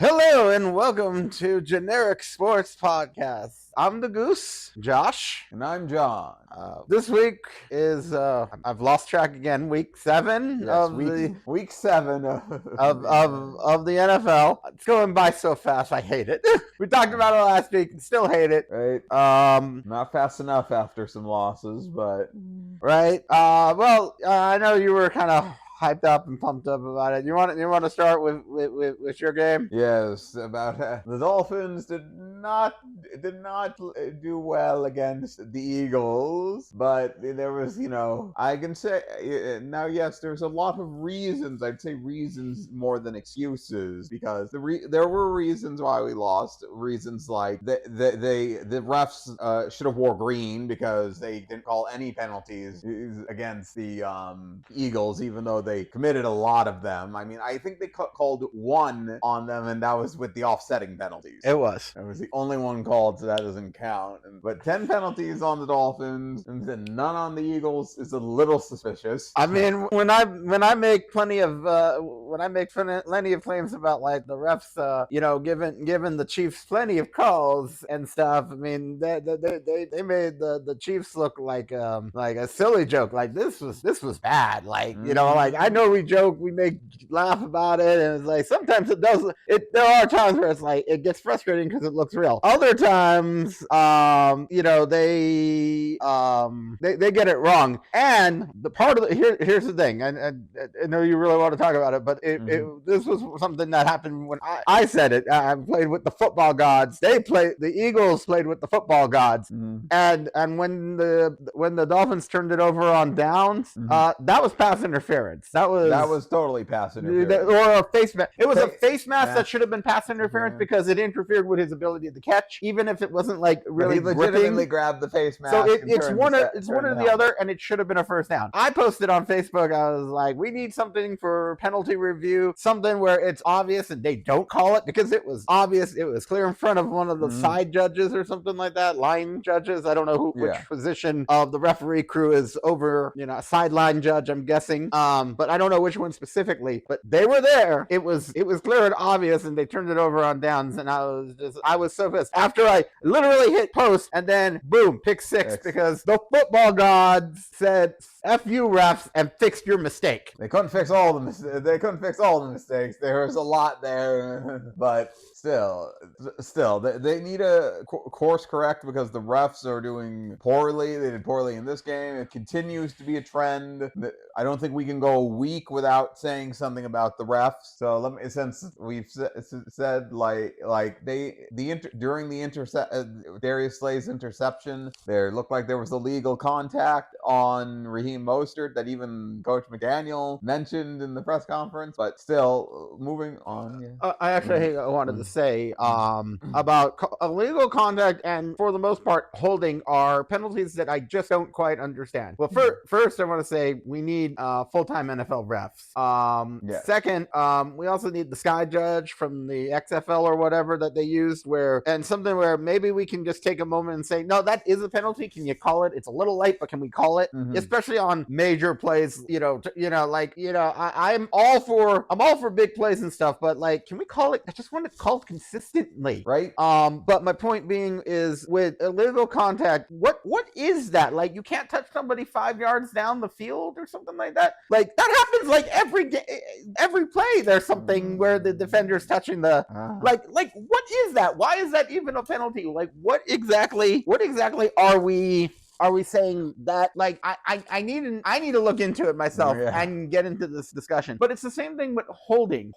Hello and welcome to Generic Sports Podcast. I'm the Goose, Josh. And I'm John. This week is I've lost track again. Week 7 of week 7 of the NFL. It's going by so fast. I hate it. We talked about it last week and still hate it. Right. Not fast enough after some losses, but right. I know you were kind of hyped up and pumped up about it. You want to start with your game? Yes, about the Dolphins did not do well against the Eagles, but there was, I can say now, yes, there's a lot of reasons. I'd say reasons more than excuses, because there were reasons why we lost. Reasons like the refs should have wore green because they didn't call any penalties against the Eagles, even though they committed a lot of them. I mean, I think they called one on them, and that was with the offsetting penalties. It was the only one called, so that doesn't count. But 10 penalties on the Dolphins and then none on the Eagles is a little suspicious. I mean, when I make plenty of claims about like the refs, giving the Chiefs plenty of calls and stuff. I mean, they made the Chiefs look like a silly joke. Like this was bad. Like like I know we joke, we make laugh about it, and it's like sometimes it does. There are times where it's like it gets frustrating because it looks real. Other times, they get it wrong. And the part of here's the thing. And I know you really want to talk about it, but this was something that happened when I said it. I played with the football gods. The Eagles played with the football gods, and when the Dolphins turned it over on downs, that was pass interference. That was totally pass interference. Or a face mask. It was a face mask that should have been pass interference because it interfered with his ability to catch, even if it wasn't like really legitimately grabbed the face mask. So it's one or the other, and it should have been a first down. I posted on Facebook. I was like, we need something for penalty review, something where it's obvious and they don't call it, because it was obvious. It was clear in front of one of the side judges or something like that, line judges. I don't know which position of the referee crew is over. A sideline judge, I'm guessing. But I don't know which one specifically. But they were there. It was clear and obvious, and they turned it over on downs, and I was so pissed. After I literally hit post, and then boom, pick six, because the football gods said F you refs and fixed your mistake. They couldn't fix all the mistakes. There was a lot there, but still, they need a course correct, because the refs are doing poorly. They did poorly in this game. It continues to be a trend. I don't think we can go a week without saying something about the refs. So since we've said during the Darius Slay's interception, there looked like there was illegal contact on Raheem Mostert that even Coach McDaniel mentioned in the press conference. But still, moving on. I wanted to say about illegal contact and, for the most part, holding are penalties that I just don't quite understand. Well, first I want to say we need full-time NFL refs. Second, we also need the sky judge from the XFL or whatever that they used, where maybe we can just take a moment and say, no, that is a penalty. Can you call it? It's a little late, but can we call it? Especially on major plays. I'm all for big plays and stuff, but like, can we call it? I just want to call it consistently, right? But my point being is, with illegal contact, what is that? Like, you can't touch somebody 5 yards down the field or something like that. Like, that happens like every play. There's something where the defender's touching the like what is that? Why is that even a penalty? Like, what exactly are we saying that? Like, I need to look into it myself and get into this discussion. But it's the same thing with holding.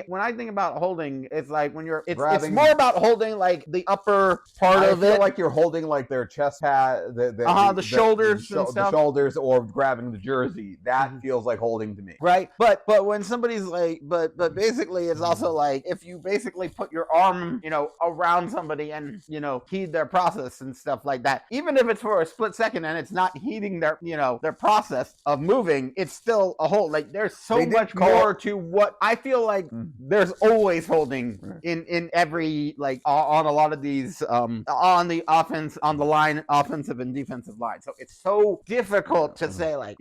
When I think about holding, it's like when it's more about holding like the upper part of it. I feel like you're holding like their chest pad, the shoulders and stuff. The shoulders, or grabbing the jersey. That feels like holding to me. Right. But when somebody's like, but basically it's also like if you basically put your arm, around somebody and, heed their process and stuff like that, even if it's for a split second and it's not heating their, their process of moving, it's still a hold. Like there's so much more to what I feel like there's always holding in every, like on a lot of these on the offense, on the line, offensive and defensive line. So it's so difficult to say, like,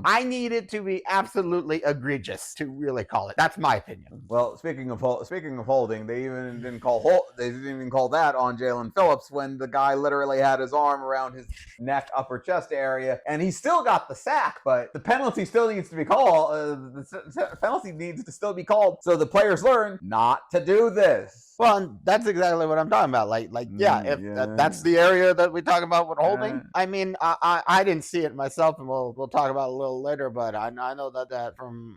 I need it to be absolutely egregious to really call it. That's my opinion. Well, speaking of holding, they didn't even call that on Jalen Phillips when the guy literally had his arm around his neck, upper chest area, and he still got the sack, but the penalty still needs to be called. The penalty needs to still be called, so the players learn not to do this. Well, that's exactly what I'm talking about. That's the area that we talk about with holding. I mean, I didn't see it myself, and we'll talk about it a little later. But I know that from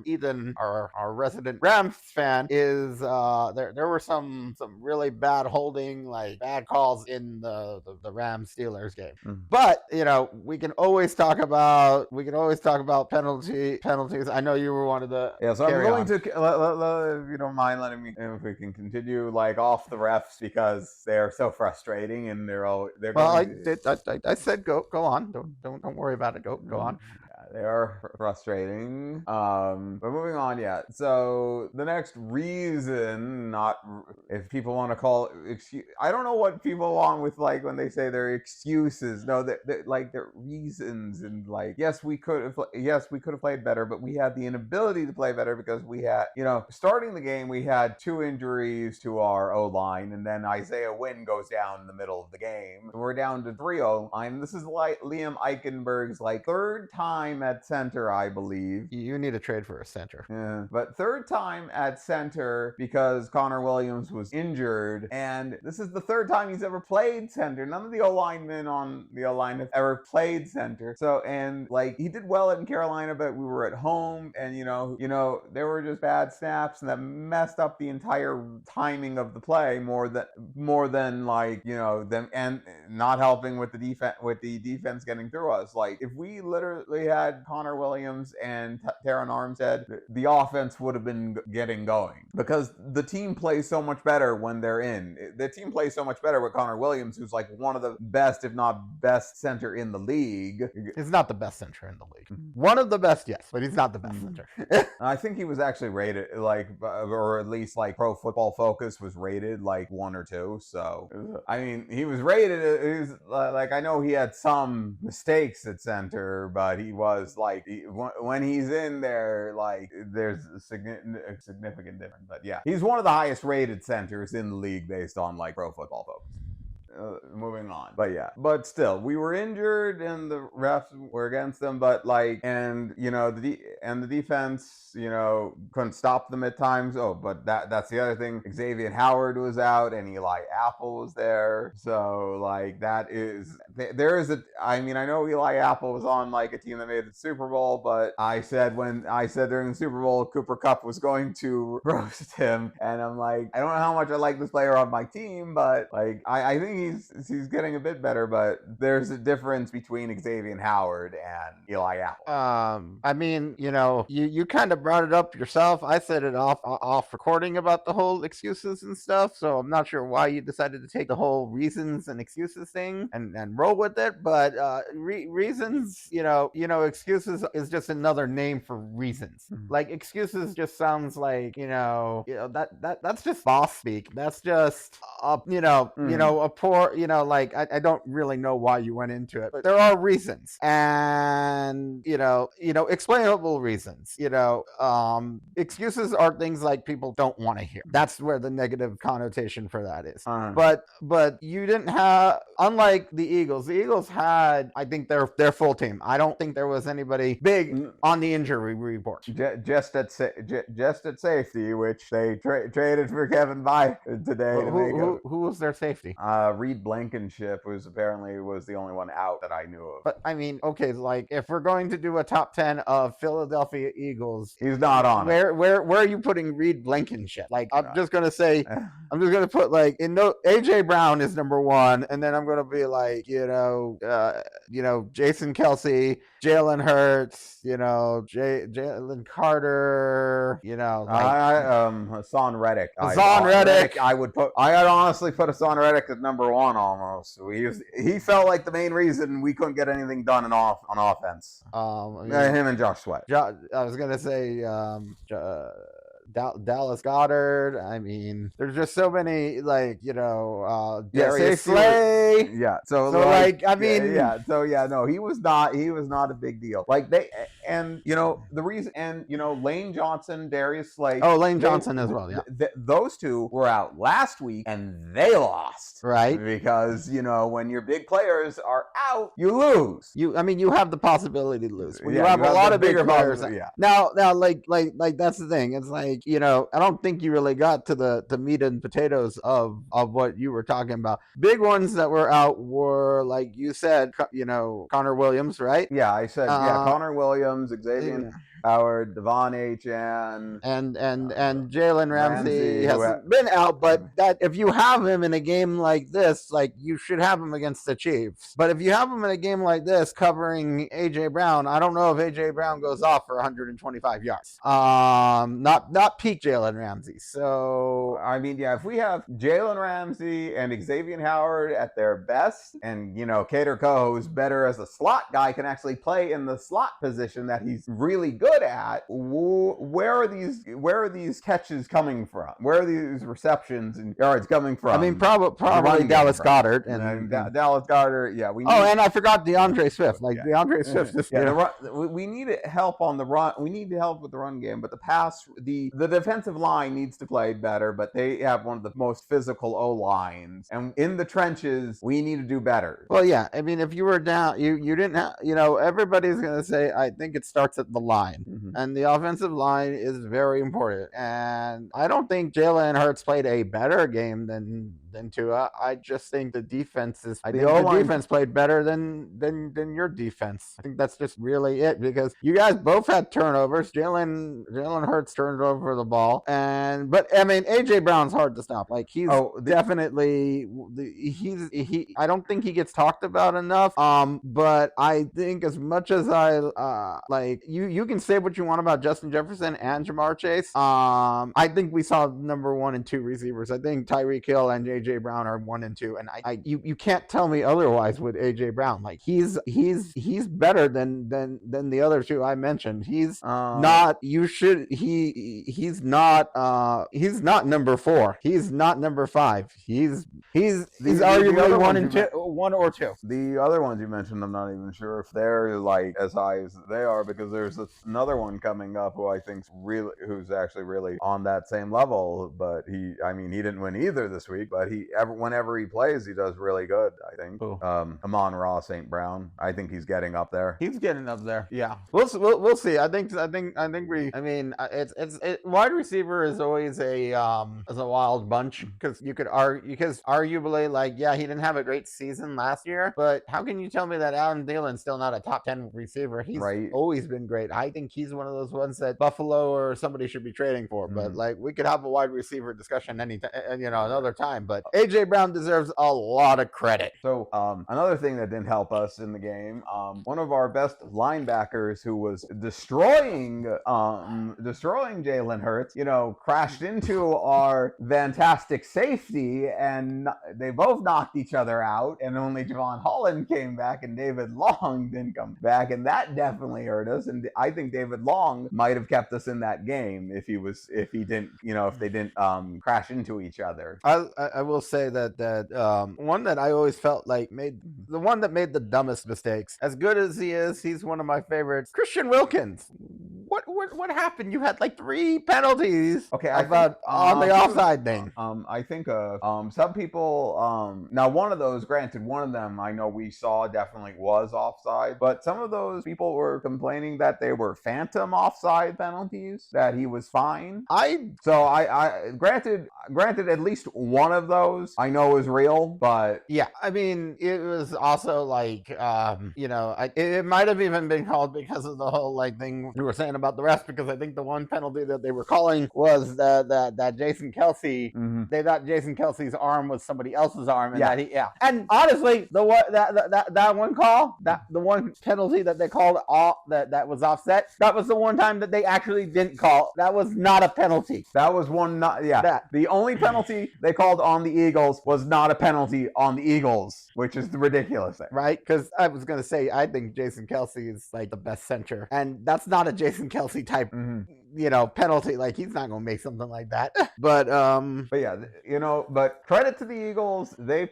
Ethan, our resident Rams fan, is there were some really bad holding, like bad calls in the Rams Steelers game. But we can always talk about penalties. I know you were one of the so I'm going to if you don't mind letting me, if we can continue like off the refs because they're so frustrating and I said go on. Don't worry about it. Go on. They are frustrating. But moving on, so the next reason, if people want to call excuse, I don't know what people want with like when they say their excuses. No, like their reasons, and like yes, we could have played better, but we had the inability to play better because we had, starting the game we had 2 injuries to our O-line, and then Isaiah Wynn goes down in the middle of the game. We're down to 3 O-line. This is like Liam Eichenberg's like 3rd time at center, I believe. You need a trade for a center. Yeah, but 3rd time at center because Connor Williams was injured, and this is the 3rd time he's ever played center. None of the O-linemen on the O-line have ever played center. So, and like he did well in Carolina, but we were at home, and there were just bad snaps, and that messed up the entire timing of the play more than like them, and not helping with the defense getting through us. Like if we literally had Connor Williams and Taron Armstead, the offense would have been getting going because the team plays so much better when they're in. The team plays so much better with Connor Williams, who's like one of the best, if not best, center in the league. He's not the best center in the league. One of the best, yes, but he's not the best center. I think he was actually rated like, or at least like Pro Football Focus was rated like 1 or 2. So I mean, he was rated. He was like, I know he had some mistakes at center, but he was like when he's in there, like there's a significant difference. But yeah, he's one of the highest rated centers in the league based on like Pro Football Focus. Moving on, but still, we were injured and the refs were against them. But like, and the defense, couldn't stop them at times. Oh, but that's the other thing. Xavier Howard was out and Eli Apple was there. So like there is I know Eli Apple was on like a team that made the Super Bowl, but I said during the Super Bowl Cooper Kupp was going to roast him, and I'm like, I don't know how much I like this player on my team, but like I think he's getting a bit better, but there's a difference between Xavier Howard and Eli Apple. I mean, you kind of brought it up yourself. I said it off recording about the whole excuses and stuff, so I'm not sure why you decided to take the whole reasons and excuses thing and roll with it. But reasons, excuses is just another name for reasons. Like excuses just sounds like that's just boss speak. That's just a poor, like I don't really know why you went into it, but there are reasons, and explainable reasons. Excuses are things like people don't want to hear. That's where the negative connotation for that is. But you didn't have, unlike the Eagles. The Eagles had, I think, their full team. I don't think there was anybody big on the injury report. Just at safety, which they traded for Kevin Byard today. Who was their safety? Reed Blankenship was the only one out that I knew of. But I mean, okay, like if we're going to do a top 10 of Philadelphia Eagles, he's not on. Where are you putting Reed Blankenship? Like I'm just gonna put like AJ Brown is number 1, and then I'm gonna be like Jason Kelsey, Jalen Hurts, Jalen Carter, Hassan Reddick. Hassan Reddick. I'd honestly put Hassan Reddick at number one almost. He felt like the main reason we couldn't get anything done on offense. Him and Josh Sweat. I was gonna say Dallas Goddard. I mean, there's just so many, like, Darius Slay. Yeah. So I mean, no, he was not a big deal. Like the reason, and Lane Johnson, Darius Slay. Oh, Lane Johnson as well. Yeah. Those two were out last week and they lost. Right. Because, when your big players are out, you lose. You have the possibility to lose. When you have a lot of bigger players. Yeah. Now, like that's the thing. It's like, I don't think you really got to the meat and potatoes of what you were talking about. Big ones that were out were, like you said, Connor Williams, right? Yeah, I said, Connor Williams, Xavier Howard, Devon Achane, and Jalen Ramsey hasn't been out, but that if you have him in a game like this, like, you should have him against the Chiefs. But if you have him in a game like this covering AJ Brown, I don't know if AJ Brown goes off for 125 yards. Not peak Jalen Ramsey. So I mean, if we have Jalen Ramsey and Xavier Howard at their best, and Kader Koho, who's better as a slot guy, can actually play in the slot position that he's really good at, where are these catches coming from? Where are these receptions and yards coming from? I mean, probably Dallas Goddard and Dallas Goddard. Yeah, and I forgot DeAndre Swift. DeAndre Swift. We need help on the run. We need help with the run game, but the defensive line needs to play better. But they have one of the most physical O lines, and in the trenches, we need to do better. Well, yeah. I mean, if you were down, you didn't have. Everybody's gonna say, I think it starts at the line. Mm-hmm. And the offensive line is very important. And I don't think Jalen Hurts played a better game than Tua. I just think the defense defense played better than your defense. I think that's just really it, because you guys both had turnovers. Jalen Hurts turned over the ball, but I mean, AJ Brown's hard to stop. Like, he's definitely I don't think he gets talked about enough. But I think as much as you can say what you want about Justin Jefferson and Jamar Chase. I think we saw number 1 and 2 receivers. I think Tyreek Hill and AJ Brown are 1 and 2, and you can't tell me otherwise with AJ Brown. Like, he's better than the other two I mentioned. He's not. He's not number 4. He's not number 5. He's arguably 1 and 2, 1 or 2. The other ones you mentioned, I'm not even sure if they're like as high as they are, because there's another one coming up who's actually really on that same level. But he didn't win either this week, but whenever he plays, he does really good, I think. Cool. Amon-Ra St. Brown, I think he's getting up there. He's getting up there. Yeah. We'll see. I think wide receiver is always a wild bunch, because you could arguably, like, he didn't have a great season last year, but how can you tell me that Adam Thielen's still not a top 10 receiver? He's always been great. I think he's one of those ones that Buffalo or somebody should be trading for. Mm-hmm. But, like, we could have a wide receiver discussion another time. But AJ Brown deserves a lot of credit. So another thing that didn't help us in the game, one of our best linebackers, who was destroying Jalen Hurts, crashed into our fantastic safety, and they both knocked each other out, and only Javon Holland came back, and David Long didn't come back, and that definitely hurt us. And I think David Long might have kept us in that game if they didn't crash into each other. I will say that one that I always felt like made the dumbest mistakes. As good as he is, he's one of my favorites. Christian Wilkins. What happened? You had like 3 penalties. Okay, on the offside thing. I think some people. Now, one of them I know we saw definitely was offside, but some of those people were complaining that they were phantom offside penalties, that he was fine. Granted, at least one of those I know is real, but yeah, I mean, it was also like, it might have even been called because of the whole, like, thing you were saying about the rest because I think the one penalty that they were calling was that Jason Kelsey. Mhm. They thought Jason Kelsey's arm was somebody else's arm, and Yeah. And honestly, that one call, the one penalty that they called that was offset, that was the one time that they actually didn't call. That was not a penalty. That was one. The only penalty they called on the Eagles was not a penalty on the Eagles, which is the ridiculous thing. Right? Because I was going to say, I think Jason Kelsey is like the best center. And that's not a Jason Kelsey type, penalty. Like, he's not going to make something like that. But yeah, but credit to the Eagles. They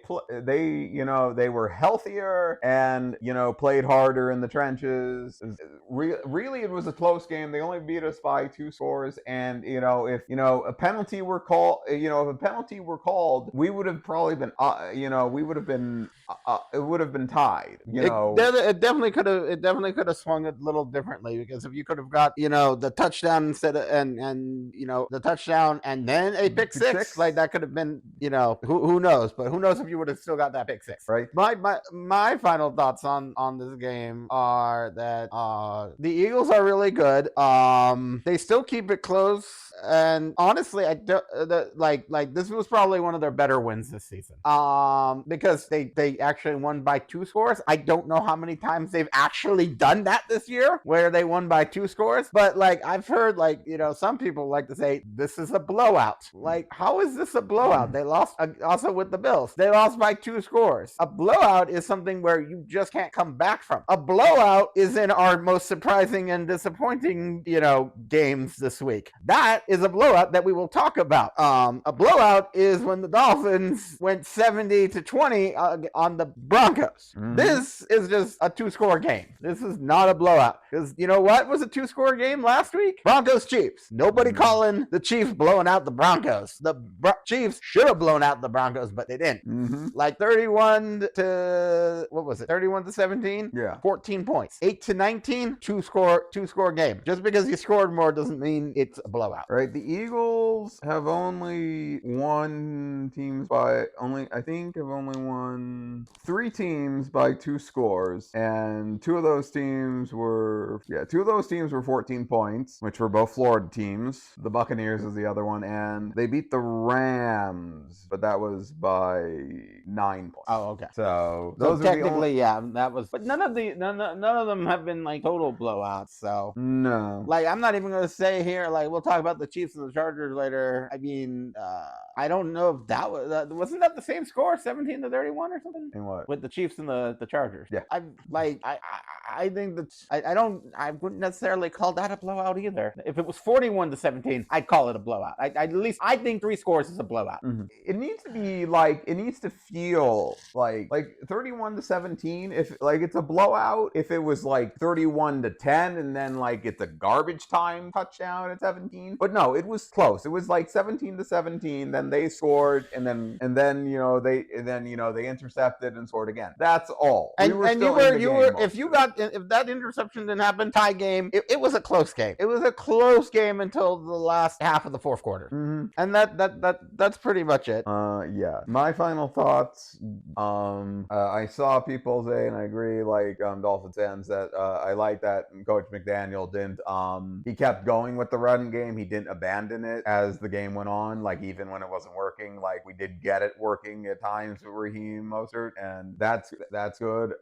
were healthier and, played harder in the trenches. Really, it was a close game. They only beat us by 2 scores. And, if a penalty were called, we would have probably been, it would have been tied. It definitely could have swung it a little differently, because if you could have got the touchdown instead of and the touchdown and then a pick six, like that could have been who knows, but who knows if you would have still got that pick six, right? My final thoughts on this game are that the Eagles are really good. They still keep it close. And honestly, this was probably one of their better wins this season. Because they actually won by 2 scores. I don't know how many times they've actually done that this year, where they won by 2 scores. But I've heard some people like to say this is a blowout. How is this a blowout? They lost also with the Bills. They lost by 2 scores. A blowout is something where you just can't come back from. A blowout is in our most surprising and disappointing games this week. That is a blowout that we will talk about. A blowout is when the Dolphins went 70-20 on the Broncos. Mm-hmm. This is just a 2-score game. This is not a blowout. Because you know what was a 2-score game last week? Broncos Chiefs. Nobody calling the Chiefs blowing out the Broncos. The Chiefs should have blown out the Broncos, but they didn't. Mm-hmm. 31-17? Yeah. 14 points. 8-19, 2-score game. Just because you scored more doesn't mean it's a blowout. Right. The Eagles have only won 3 teams by 2 scores, and 2 of those teams were 14 points, which were both Florida teams. The Buccaneers is the other one, and they beat the Rams, but that was by 9 points. Oh, okay. So those technically, that was. But none of them have been total blowouts. So no. I'm not even going to say here. We'll talk about the Chiefs and the Chargers later. I mean, I don't know if that wasn't that the same score, 17-31 or something. In what? With the Chiefs and the Chargers. Yeah. I think that I wouldn't necessarily call that a blowout either. If it was 41-17, I'd call it a blowout. At least I think 3 scores is a blowout. Mm-hmm. It needs to be it needs to feel like 31-17. If it's a blowout, if it was 31-10 and then it's a garbage time touchdown at 17. But no, it was close. It was 17-17. Then they scored, and then they intercepted and scored again. That's all. If that interception didn't happen, tie game. It was a close game. It was a close game until the last half of the 4th quarter. Mm-hmm. And that's pretty much it. Yeah. My final thoughts. I saw people say, and I agree, Dolphins fans, that I like that Coach McDaniel didn't. He kept going with the run game. He didn't abandon it as the game went on. Even when it wasn't working, we did get it working at times with Raheem Mostert, and that's good.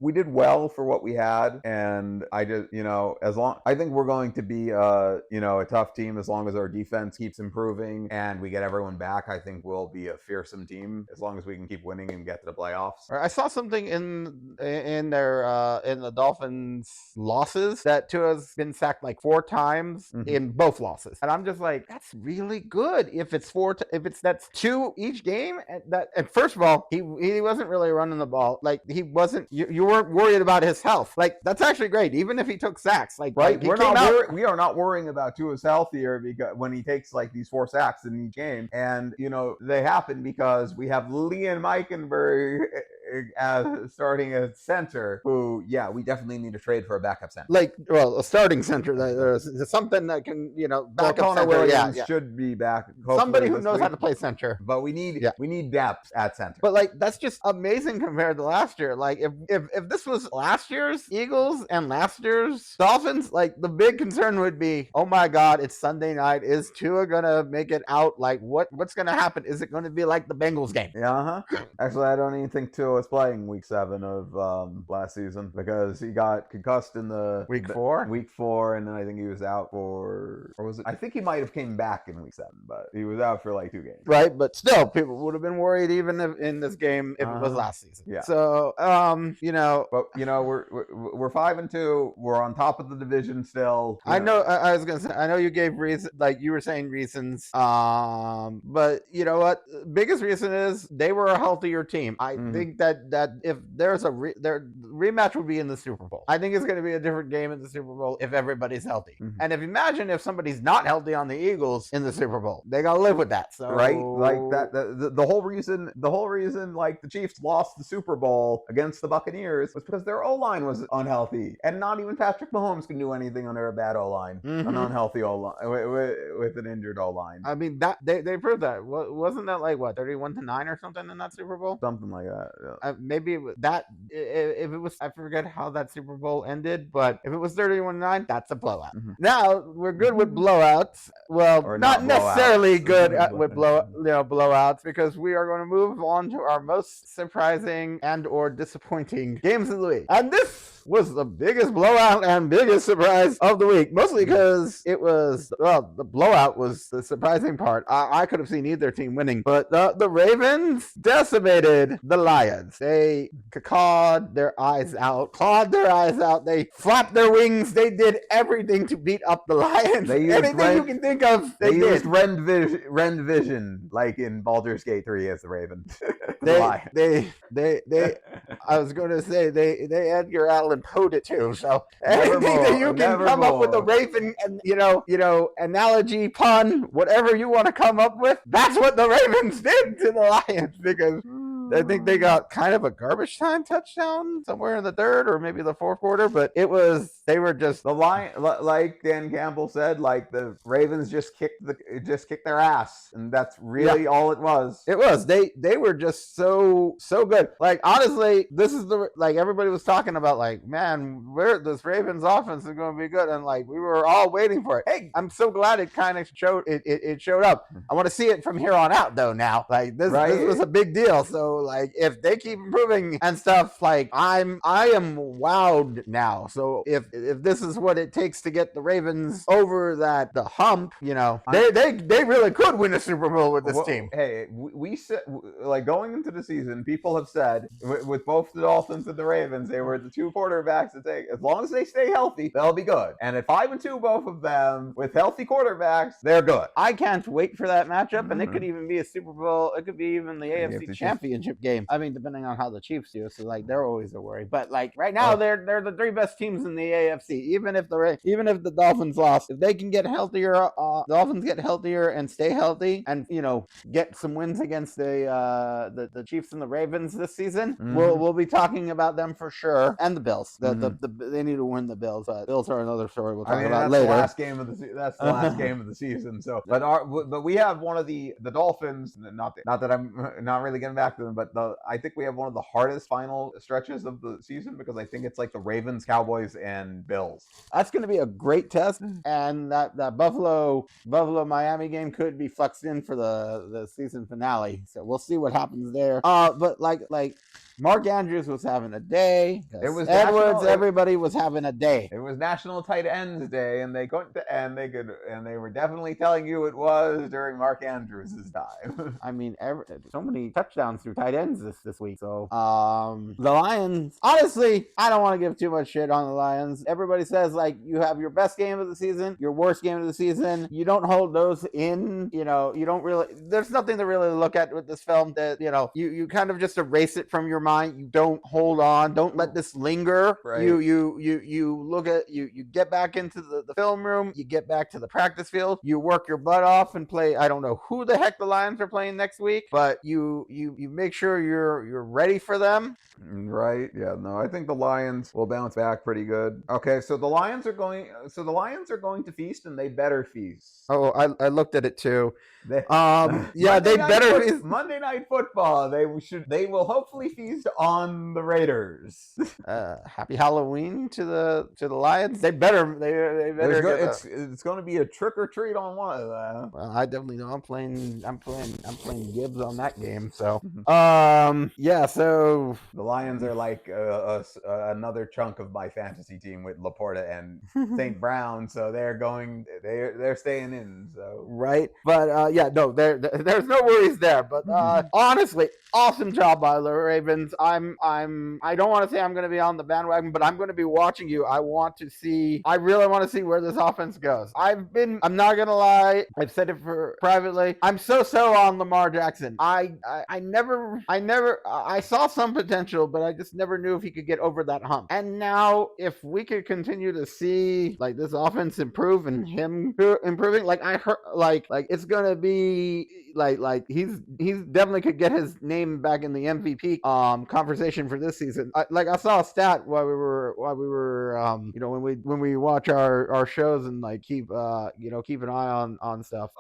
We did well for what we had, and I think we're going to be a tough team as long as our defense keeps improving and we get everyone back. I think we'll be a fearsome team as long as we can keep winning and get to the playoffs. I saw something in the Dolphins losses that Tua's been sacked 4 times in both losses, and I'm just that's really good. If that's 2 each game, and first of all, he wasn't really running the ball. He wasn't. You weren't worried about his health. That's actually great. Even if he took sacks, right. We are not worrying about Tua's health here, because when he takes these 4 sacks in each game, and they happen because we have Liam Eikenberry as starting a center who, yeah, we definitely need to trade for a backup center. Like, well, a starting center, something that can, back up Connor center. Williams should be back. Somebody who knows how to play center. But we need depth at center. But like, that's just amazing compared to last year. Like, if this was last year's Eagles and last year's Dolphins, like the big concern would be, oh my God, it's Sunday night. Is Tua gonna make it out? Like, what's gonna happen? Is it going to be like the Bengals game? Yeah, Actually, I don't even think Tua was playing week 7 of last season because he got concussed in the week 4, and then I think he was out or was it? I think he might have came back in week 7, but he was out for like 2 games. Right, but still, people would have been worried even if, in this game if it was last season. Yeah. So, but we're 5-2. We're on top of the division still. I know. I was gonna say. I know you gave reason, like you were saying reasons. But you know what? Biggest reason is they were a healthier team. I think that if there's their rematch would be in the Super Bowl. I think it's going to be a different game in the Super Bowl if everybody's healthy. And imagine if somebody's not healthy on the Eagles in the Super Bowl, they gotta live with that. So right, like that. The whole reason, like the Chiefs lost the Super Bowl against the Buccaneers was because their O-line was unhealthy, and not even Patrick Mahomes can do anything under a bad O-line, an unhealthy O-line with an injured O-line. I mean that they proved that. Wasn't that like what 31-9 or something in that Super Bowl? Something like that. Yeah. Maybe that if it was, I forget how that Super Bowl ended, but if it was 31-9, that's a blowout. Now we're good with blowouts. Well, or not necessarily good with blowouts, because we are going to move on to our most surprising and or disappointing games of the week. And this was the biggest blowout and biggest surprise of the week, mostly because it was, well, the blowout was the surprising part. I could have seen either team winning, but the Ravens decimated the Lions. They clawed their eyes out. They flapped their wings. They did everything to beat up the Lions. Anything you can think of, they used Rend Vision, like in Baldur's Gate 3 as the Ravens. I was going to say they Edgar Allan Poe'd it too. So anything that you can come up with a Raven and analogy, pun, whatever you want to come up with, that's what the Ravens did to the Lions, because I think they got kind of a garbage time touchdown somewhere in the third or maybe the fourth quarter, but they were just the line, like Dan Campbell said, like the Ravens just kicked their ass, and that's really all it was. It was they were just so good. Like honestly, this is everybody was talking about, like, man, this Ravens offense is going to be good, and like we were all waiting for it. Hey, I'm so glad it kind of showed it showed up. I want to see it from here on out though. Now, like this was a big deal. So like if they keep improving and stuff, like I am wowed now. So if this is what it takes to get the Ravens over the hump, they really could win a Super Bowl with this team. Hey, we said, like, going into the season, people have said with both the Dolphins and the Ravens, they were the two quarterbacks that as long as they stay healthy, they'll be good. And at 5-2, both of them with healthy quarterbacks, they're good. I can't wait for that matchup, and it could even be a Super Bowl. It could be even the AFC Championship game. I mean, depending on how the Chiefs do, so like they're always a worry. But like right now, they're the 3 best teams in the AFC. Even if the Dolphins lost, if they can get healthier, the Dolphins get healthier and stay healthy, and get some wins against the Chiefs and the Ravens this season, we'll be talking about them for sure. And the Bills, they need to win the Bills. But Bills are another story we'll talk about later. That's the last game of the season. So, but we have one of the Dolphins. Not that I'm not really getting back to them, but I think we have one of the hardest final stretches of the season, because I think it's like the Ravens, Cowboys, and Bills. That's going to be a great test, and that Buffalo Miami game could be flexed in for the season finale. So we'll see what happens there. But like Mark Andrews was having a day. It was Edwards. Everybody was having a day. It was National Tight Ends Day, and they couldn't. And they were definitely telling you it was during Mark Andrews' time. I mean, so many touchdowns through tight ends this week. So the Lions. Honestly, I don't want to give too much shit on the Lions. Everybody says like you have your best game of the season, your worst game of the season. You don't hold those in. You don't really. There's nothing to really look at with this film. That you kind of just erase it from your mind. You don't hold on. Don't let this linger. Right. You look at you get back into the film room. You get back to the practice field. You work your butt off and play. I don't know who the heck the Lions are playing next week, but you make sure you're ready for them. Right. Yeah. No, I think the Lions will bounce back pretty good. Okay, so the Lions are going. So the Lions are going to feast, and they better feast. Oh, I looked at it too. They, Yeah, they better feast. Monday Night Football. They will hopefully feast on the Raiders. Happy Halloween to the Lions. They better. It's going to be a trick or treat on one of them. Well, I definitely know. I'm playing Gibbs on that game. So, yeah. So the Lions are like another chunk of my fantasy team with Laporta and St. Brown. So they're staying in. So right, but yeah, no, there's no worries there. But honestly, awesome job by the Ravens. I don't want to say I'm going to be on the bandwagon, but I'm going to be watching you. I really want to see where this offense goes. I'm not going to lie. I've said it privately. I'm so on Lamar Jackson. I saw some potential, but I just never knew if he could get over that hump. And now, if we could continue to see like this offense improve and him improving, like I heard, like it's gonna be like he's definitely could get his name back in the MVP conversation for this season. I saw a stat while we were when we watch our shows and like keep an eye on stuff.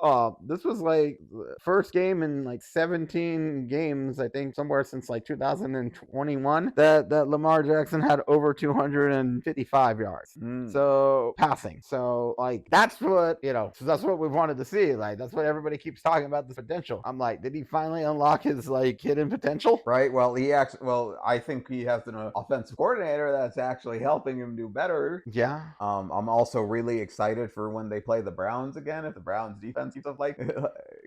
This was like first game in like 17 games, I think, somewhere since like 2021 that Lamar Jackson had over 255 yards. So passing. So like that's what we wanted to see. Like that's what everybody keeps talking about, the potential. I'm like, did he finally unlock his like hidden potential? Right. Well, I think he has an offensive coordinator that's actually helping him do better. Yeah. I'm also really excited for when they play the Browns again. If the Browns defense keeps up like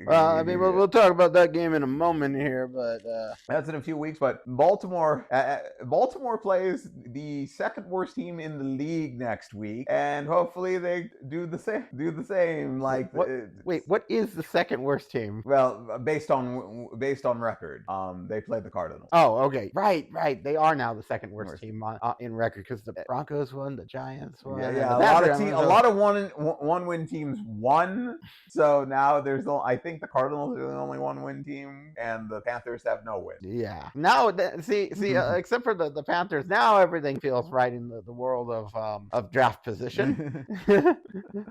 well, I mean, we'll talk about that game in a moment here, but that's in a few weeks. But Baltimore plays the second worst team in the league next week, and hopefully they do the same. Like, what is the second worst team? Well, based on record, they played the Cardinals. Oh, okay, right. They are now the second worst team in record because the Broncos won, the Giants won. Yeah. A lot of one win teams won. So now I think the Cardinals are the only 1-win team, and the Panthers have no win. Yeah. Now, see, except for the Panthers, now everything feels right in the world of draft position.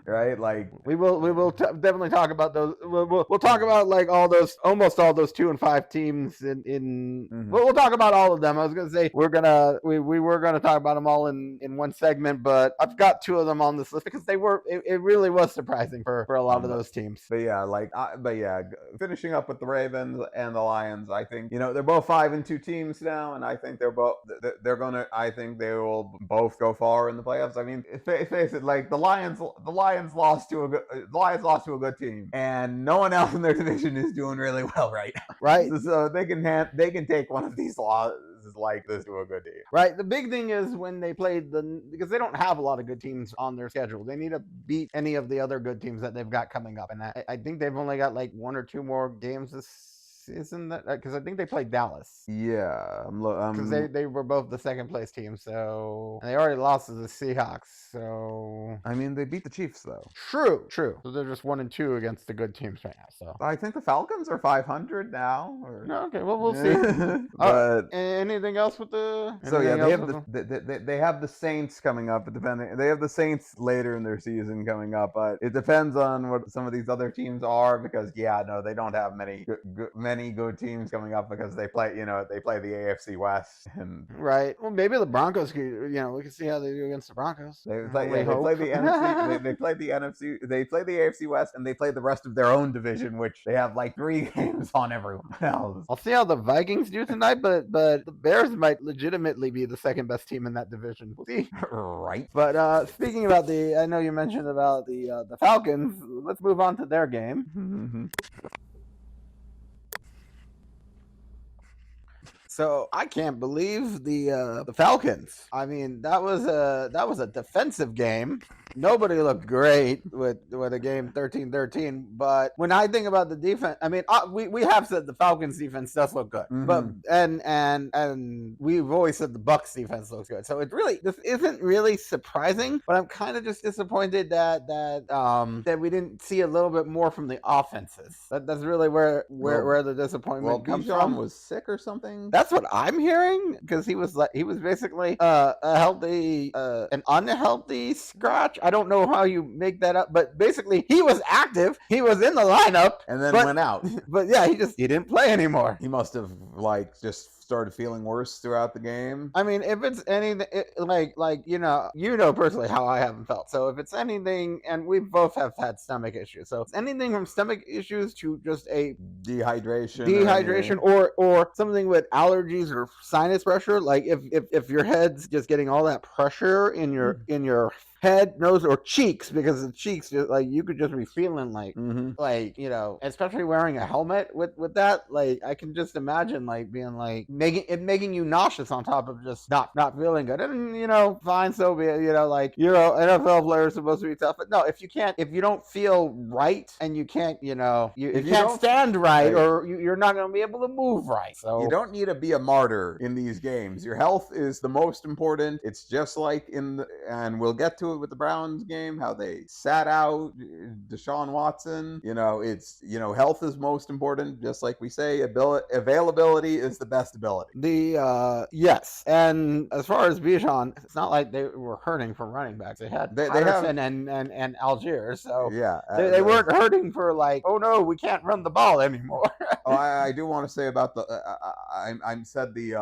Right, like we will definitely talk about those. We'll talk about like almost all those 2-5 teams in. We'll talk about all of them. I was gonna say we were gonna talk about them all in one segment, but I've got 2 of them on this list because it really was surprising for a lot of those teams. But yeah, finishing up with the Ravens and the Lions, I think they're both 5-2 teams now, and I think I think they will both go far in the playoffs. I mean, face it, like the Lions lost to a good team, and no one else in their division is doing really well right now. Right. So they can take one of these losses like this to a good team. Right. The big thing is when they played because they don't have a lot of good teams on their schedule. They need to beat any of the other good teams that they've got coming up, and I think they've only got like 1 or 2 more games this. Isn't that because I think they played Dallas? Yeah, because they were both the second place team, so and they already lost to the Seahawks. So I mean, they beat the Chiefs though. True. So they're just 1-2 against the good teams right now. So I think the Falcons are 500 now. No, okay, well we'll see. But anything else with the? So yeah, they have the Saints coming up. They have the Saints later in their season coming up, but it depends on what some of these other teams are because they don't have many good teams coming up because they play the AFC West and right. Well, maybe the Broncos could, we can see how they do against the Broncos. They play the NFC. They play the NFC. They play the AFC West, and they play the rest of their own division, which they have like 3 games on everyone else. I'll see how the Vikings do tonight, but the Bears might legitimately be the second best team in that division. We'll see. Right. But speaking about I know you mentioned about the Falcons. Let's move on to their game. Mm-hmm. So I can't believe the Falcons. I mean, that was a defensive game. nobody looked great with a game 13-13. But when I think about the defense, I mean, we have said the Falcons defense does look good, but and we've always said the Bucks defense looks good. So this isn't really surprising, but I'm kind of just disappointed that we didn't see a little bit more from the offenses. That's really where the disappointment comes from. Was sick or something. That's what I'm hearing, because he was basically a healthy, an unhealthy scratch. I don't know how you make that up, but basically he was active. He was in the lineup and then went out. But yeah, he didn't play anymore. He must have just started feeling worse throughout the game. I mean, if it's anything, personally how I haven't felt. So if it's anything, and we both have had stomach issues, so it's anything from stomach issues to just a dehydration, or something with allergies or sinus pressure. Like if your head's just getting all that pressure in your head, nose, or cheeks, because the cheeks, like, you could just be feeling like, especially wearing a helmet with that. Like, I can just imagine, like, being like making you nauseous on top of just not feeling good. And fine, so be it. NFL players are supposed to be tough, but no, if you don't feel right, and you can't, you can't stand right, or you're not going to be able to move right. So you don't need to be a martyr in these games. Your health is the most important. It's just like and we'll get to it with the Browns game, how they sat out Deshaun Watson. Health is most important. Just like we say, availability is the best ability. Yes, and as far as Bijan, it's not like they were hurting for running backs. They had Patterson and Algier, so yeah, they weren't hurting for, like, oh no, we can't run the ball anymore. I do want to say about the I said the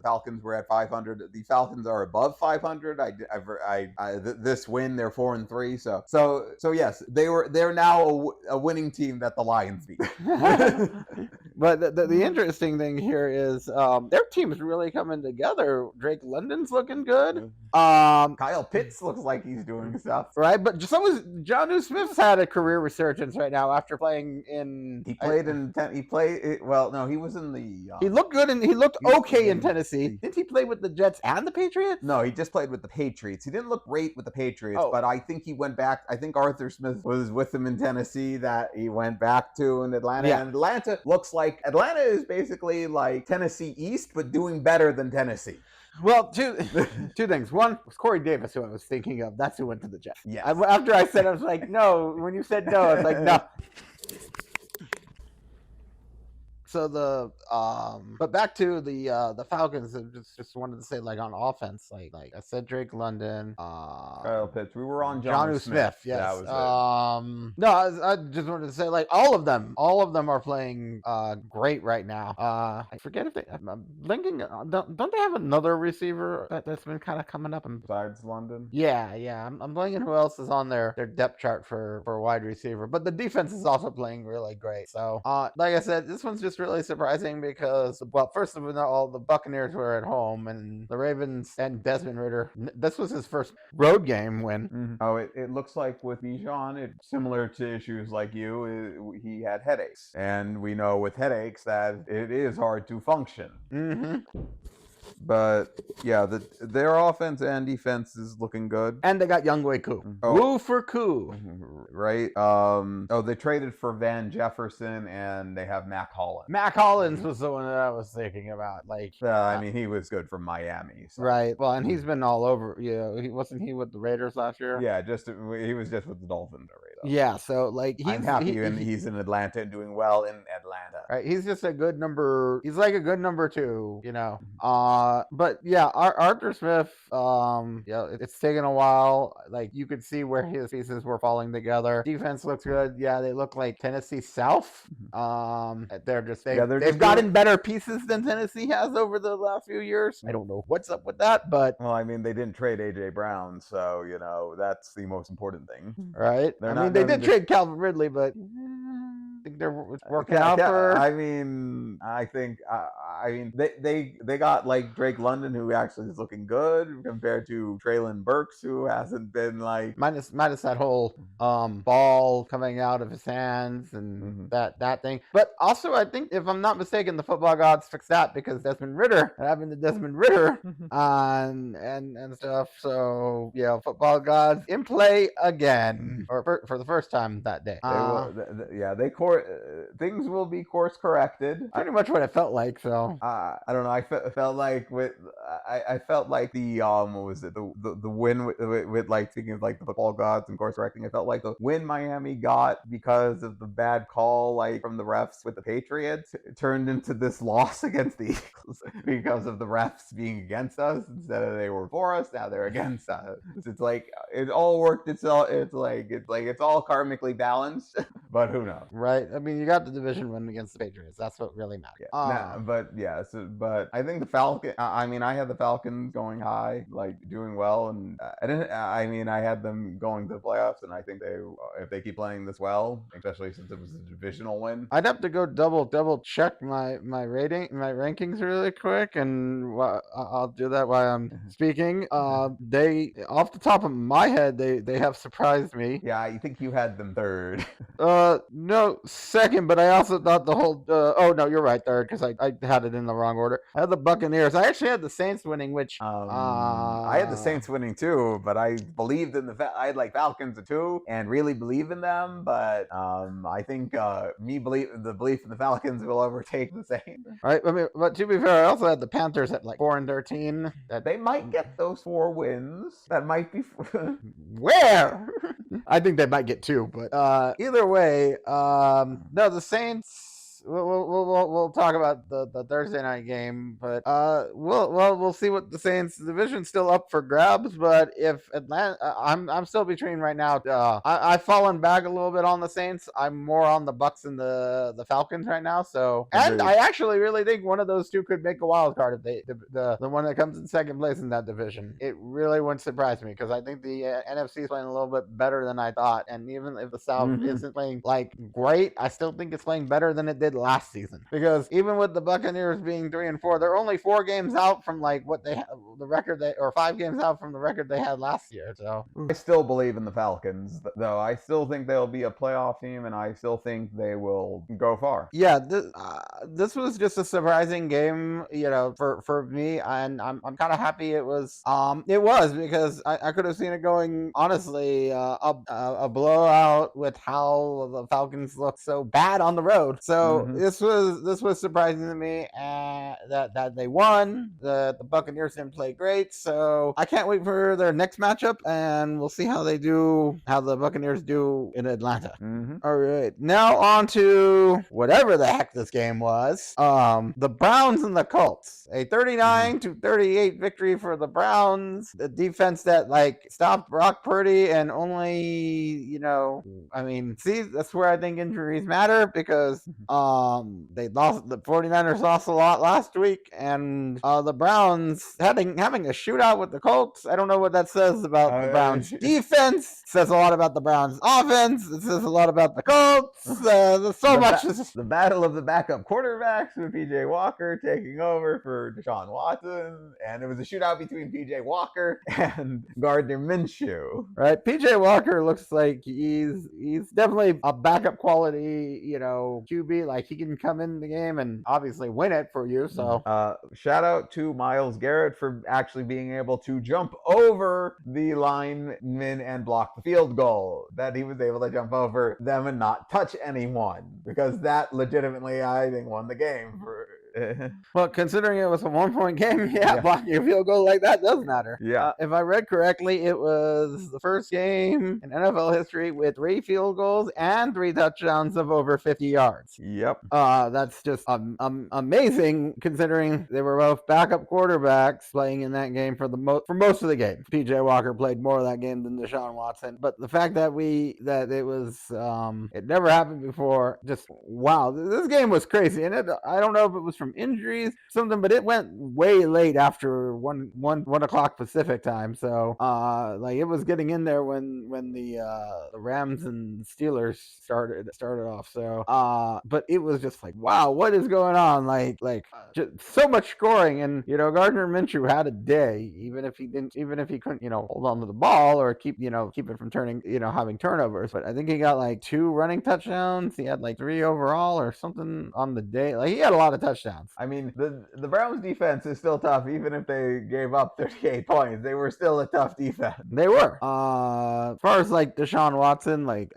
Falcons were at 500. The Falcons are above 500. This win, they're 4-3. So yes, they're now a winning team that the Lions beat. But the interesting thing here is their team's really coming together. Drake London's looking good. Kyle Pitts looks like he's doing stuff, right? But Jonnu Smith's had a career resurgence right now after playing in. He was in the. He looked good, and he looked okay in Tennessee. Didn't he play with the Jets and the Patriots? No, he just played with the Patriots. He didn't look great with the Patriots, but I think he went back. I think Arthur Smith was with him in Tennessee that he went back to in Atlanta. Yeah. And Atlanta looks like Atlanta is basically like Tennessee East, but doing better than Tennessee. Well, two things. One was Corey Davis, who I was thinking of. That's who went to the Jets. Yeah. After I said, I was like, no. When you said no, I was like, no. So but back to the Falcons. Just wanted to say, like, on offense, like I said, Drake London, Kyle Pitts. We were on Jonnu Smith. Yes. That was it. No, I just wanted to say, like, all of them are playing great right now. I forget if I'm blinking. Don't they have another receiver that's been kind of coming up? Besides London? Yeah. I'm blinking who else is on their depth chart for a wide receiver. But the defense is also playing really great. So, like I said, this one's just really surprising because, well, first of all, the Buccaneers were at home, and the Ravens and Desmond Ridder, this was his first road game win. Mm-hmm. Oh, it looks like with Bijan, it's similar to issues like he had headaches, and we know with headaches that it is hard to function. Mm-hmm. But yeah, their offense and defense is looking good. And they got Younghoe Koo. Woo for Koo. Right. They traded for Van Jefferson, and they have Mac Hollins. Mac Hollins was the one that I was thinking about. Like, I mean, he was good from Miami. So. Right. Well, and he's been all over. Wasn't he with the Raiders last year? Yeah, he was just with the Dolphins already. Yeah. So, like, I'm happy he's in Atlanta and doing well in Atlanta. Right. He's just a good number. He's like a good number 2. But yeah, Arthur Smith, it's taken a while. Like, you could see where his pieces were falling together. Defense looks good. Yeah, they look like Tennessee South. They've gotten better pieces than Tennessee has over the last few years. I don't know what's up with that, but well, I mean, they didn't trade AJ Brown, so that's the most important thing, right? They did trade Calvin Ridley, but I think they're working out tougher. I think they got like Drake London, who actually is looking good compared to Traylon Burks, who hasn't been like minus that whole ball coming out of his hands and that thing. But also, I think if I'm not mistaken, the football gods fixed that because Desmond Ritter having the Desmond Ritter and stuff. So yeah, football gods in play again, or for the first time that day. Things will be course corrected. Pretty much what it felt like. So I don't know. I felt like I felt like the what was it, the win with like speaking of like the football gods and course correcting. I felt like the win Miami got because of the bad call like from the refs with the Patriots turned into this loss against the Eagles because of the refs being against us instead of they were for us. Now they're against us. It's like it all worked itself. It's all karmically balanced, but who knows? Right. I mean, you got the division win against the Patriots. That's what really matters. But I think the Falcons. I had the Falcons going high, like doing well, and I had them going to the playoffs, and I think if they keep playing this well, especially since it was a divisional win. I'd have to go double check my rankings really quick, and I'll do that while I'm speaking. They, off the top of my head, they have surprised me. Yeah, I think you had them third. No, second, but I also thought the whole. Oh no, you're right, third, because I had it in the wrong order. I had the Buccaneers. I actually had the Saints winning, which I had the Saints winning too, but I believed in I had like Falcons at 2 and really believe in them, but I think the belief in the Falcons will overtake the Saints. Right, I mean, but to be fair, I also had the Panthers at like 4-13. That they might get those 4 wins. That might be where. I think they might get 2, but either way, no, the Saints. We'll talk about the Thursday night game, but we'll see what the Saints division's still up for grabs. But if Atlanta, I'm still between right now. I've fallen back a little bit on the Saints. I'm more on the Bucks and the Falcons right now. So, and I actually really think one of those two could make a wild card if the one that comes in second place in that division. It really wouldn't surprise me because I think the NFC is playing a little bit better than I thought, and even if the South isn't playing like great, I still think it's playing better than it did last season, because even with the Buccaneers being 3-4, they're only 4 games out from like what they the record or 5 games out from the record they had last year. So I still believe in the Falcons, though. I still think they'll be a playoff team, and I still think they will go far. Yeah, this was just a surprising game, for me, and I'm kind of happy it was because I could have seen it going honestly a blowout with how the Falcons look so bad on the road. So this was surprising to me, that they won. The Buccaneers didn't play great, so I can't wait for their next matchup, and we'll see how the Buccaneers do in Atlanta. All right, now on to whatever the heck this game was. The Browns and the Colts, a 39-38 victory for the Browns. The defense that stopped Brock Purdy and only, that's where I think injuries matter, because they lost. The 49ers lost a lot last week, and the Browns having a shootout with the Colts. I don't know what that says about the Browns defense. It says a lot about the Browns offense. It says a lot about the Colts. There's so much. The battle of the backup quarterbacks with PJ Walker taking over for Deshaun Watson, and it was a shootout between PJ Walker and Gardner Minshew. Right, PJ Walker looks like he's definitely a backup quality, QB. Like, he can come in the game and obviously win it for you. So shout out to Myles Garrett for actually being able to jump over the lineman and block the field goal. That he was able to jump over them and not touch anyone, because that legitimately, I think, won the game for. Well, considering it was a 1-point game, blocking a field goal like that does matter. Yeah. If I read correctly, it was the first game in NFL history with 3 field goals and 3 touchdowns of over 50 yards. Yep. That's just amazing, considering they were both backup quarterbacks playing in that game for most of the game. PJ Walker played more of that game than Deshaun Watson, but the fact that it never happened before, just wow. This game was crazy, and I don't know if it was from injuries, something, but it went way late after 1 o'clock Pacific time. So like it was getting in there when the Rams and Steelers started off. So but it was just like, wow, what is going on? Like just so much scoring, and Gardner Minshew had a day, even if he couldn't hold on to the ball or keep it from turning having turnovers. But I think he got like 2 running touchdowns. He had like 3 overall or something on the day. Like he had a lot of touchdowns. I mean, the Browns defense is still tough, even if they gave up 38 points. They were still a tough defense. They were. As far as like Deshaun Watson, like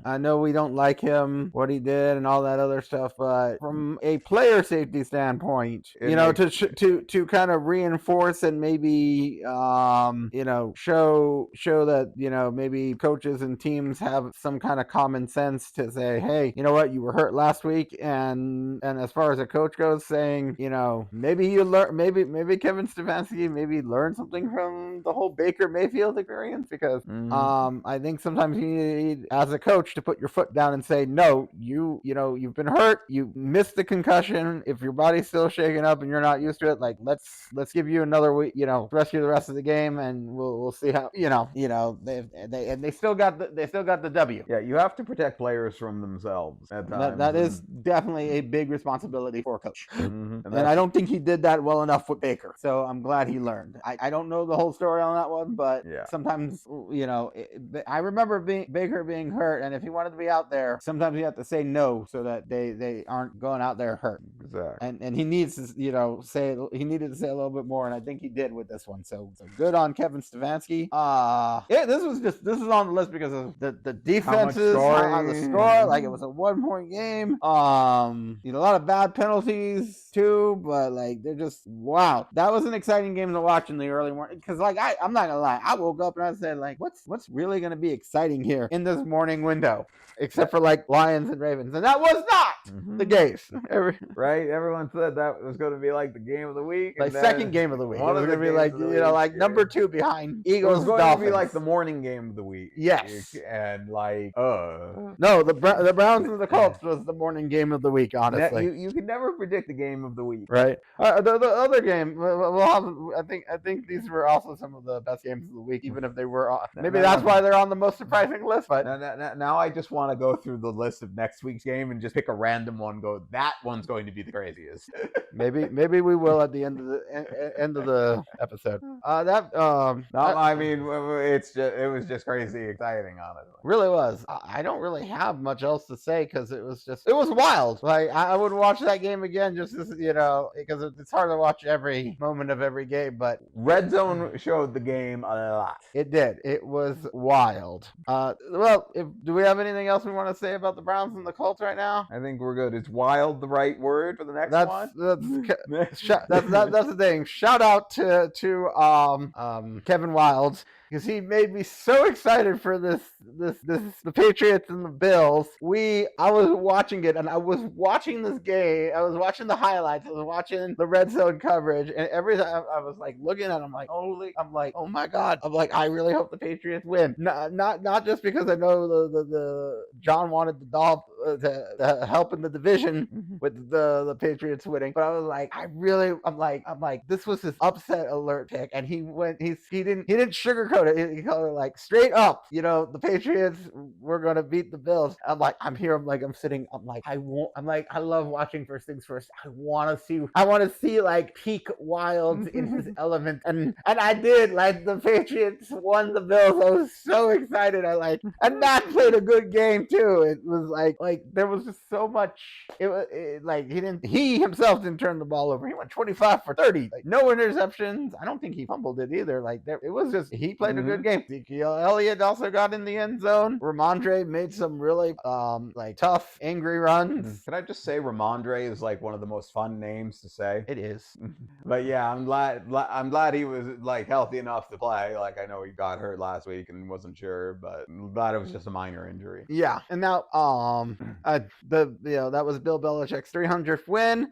I know we don't like him, what he did, and all that other stuff, but from a player safety standpoint, to kind of reinforce and maybe show that maybe coaches and teams have some kind of common sense to say, hey, you know what, you were hurt last week, and as far as a coach goes, saying maybe you learn, maybe Kevin Stefanski maybe learned something from the whole Baker Mayfield experience, because I think sometimes you need, as a coach, to put your foot down and say, no, you've been hurt, you missed the concussion. If your body's still shaking up and you're not used to it, like let's give you another week, rescue the rest of the game, and we'll see how they still got the W. Yeah, you have to protect players from themselves at times. That is definitely a big responsibility for a coach. And I don't think he did that well enough with Baker. So I'm glad he learned. I don't know the whole story on that one, but sometimes, I remember Baker being hurt, and if he wanted to be out there, sometimes you have to say no so that they aren't going out there hurt. Exactly. And he needs to, he needed to say a little bit more, and I think he did with this one. So good on Kevin Stefanski. This is on the list because of the defenses on the score. Like it was a 1-point game. A lot of bad penalties too, but like they're just, wow. That was an exciting game to watch in the early morning, because like I'm not gonna lie, I woke up and I said, like, what's really gonna be exciting here in this morning window, except for like Lions and Ravens, and that was not the case. Right? Everyone said that was going to be like the game of the week, like second game of the week. It was going to be like number 2 behind Eagles. It was going to be like the morning game of the week. Yes, and like no, the Browns and the Colts was the morning game of the week. Honestly, you can never predict the game of the week, right? The other game, we'll have. I think these were also some of the best games of the week, even if they were maybe that's why they're on the most surprising list. But now I just want to go through the list of next week's game and just pick a random one. Go, that one's going to be the craziest. maybe we will at the end of the episode. I mean, it was just crazy exciting, honestly. Really was. I don't really have much else to say, because it was wild. Like I would watch that game again, just as, because it's hard to watch every moment of every game. But Red Zone showed the game a lot. It did. It was wild. Do we have anything else we want to say about the Browns and the Colts right now? I think we're good. Is wild the right word for the next one? That's the thing. Shout out to Kevin Wildes, because he made me so excited for the Patriots and the Bills. I was watching it, and I was watching this game. I was watching the highlights. I was watching the red zone coverage, and every time I was like looking at it, I'm like, oh my God. I'm like, I really hope the Patriots win. Not just because I know the John wanted the Dolphins to help in the division with the Patriots winning, but I was like, I'm like, this was his upset alert pick, and he didn't sugarcoat it. He called it like straight up, the Patriots were gonna beat the Bills. I'm like, I'm here. I'm like, I'm sitting. I'm like, I love watching first things first. I want to see like peak Wilds in his element, and I did. Like the Patriots won the Bills. I was so excited. And Matt played a good game too. It was like there was just so much. He himself didn't turn the ball over. He went 25 for 30. Like no interceptions. I don't think he fumbled it either. Like it was just, he played a good game. Ezekiel Elliott also got in the end zone. Ramondre made some really tough, angry runs. Can I just say Ramondre is like one of the most fun names to say? It is. But yeah, I'm glad he was like healthy enough to play. Like I know he got hurt last week and wasn't sure, but I'm glad it was just a minor injury. Yeah. And now that was Bill Belichick's 300th win.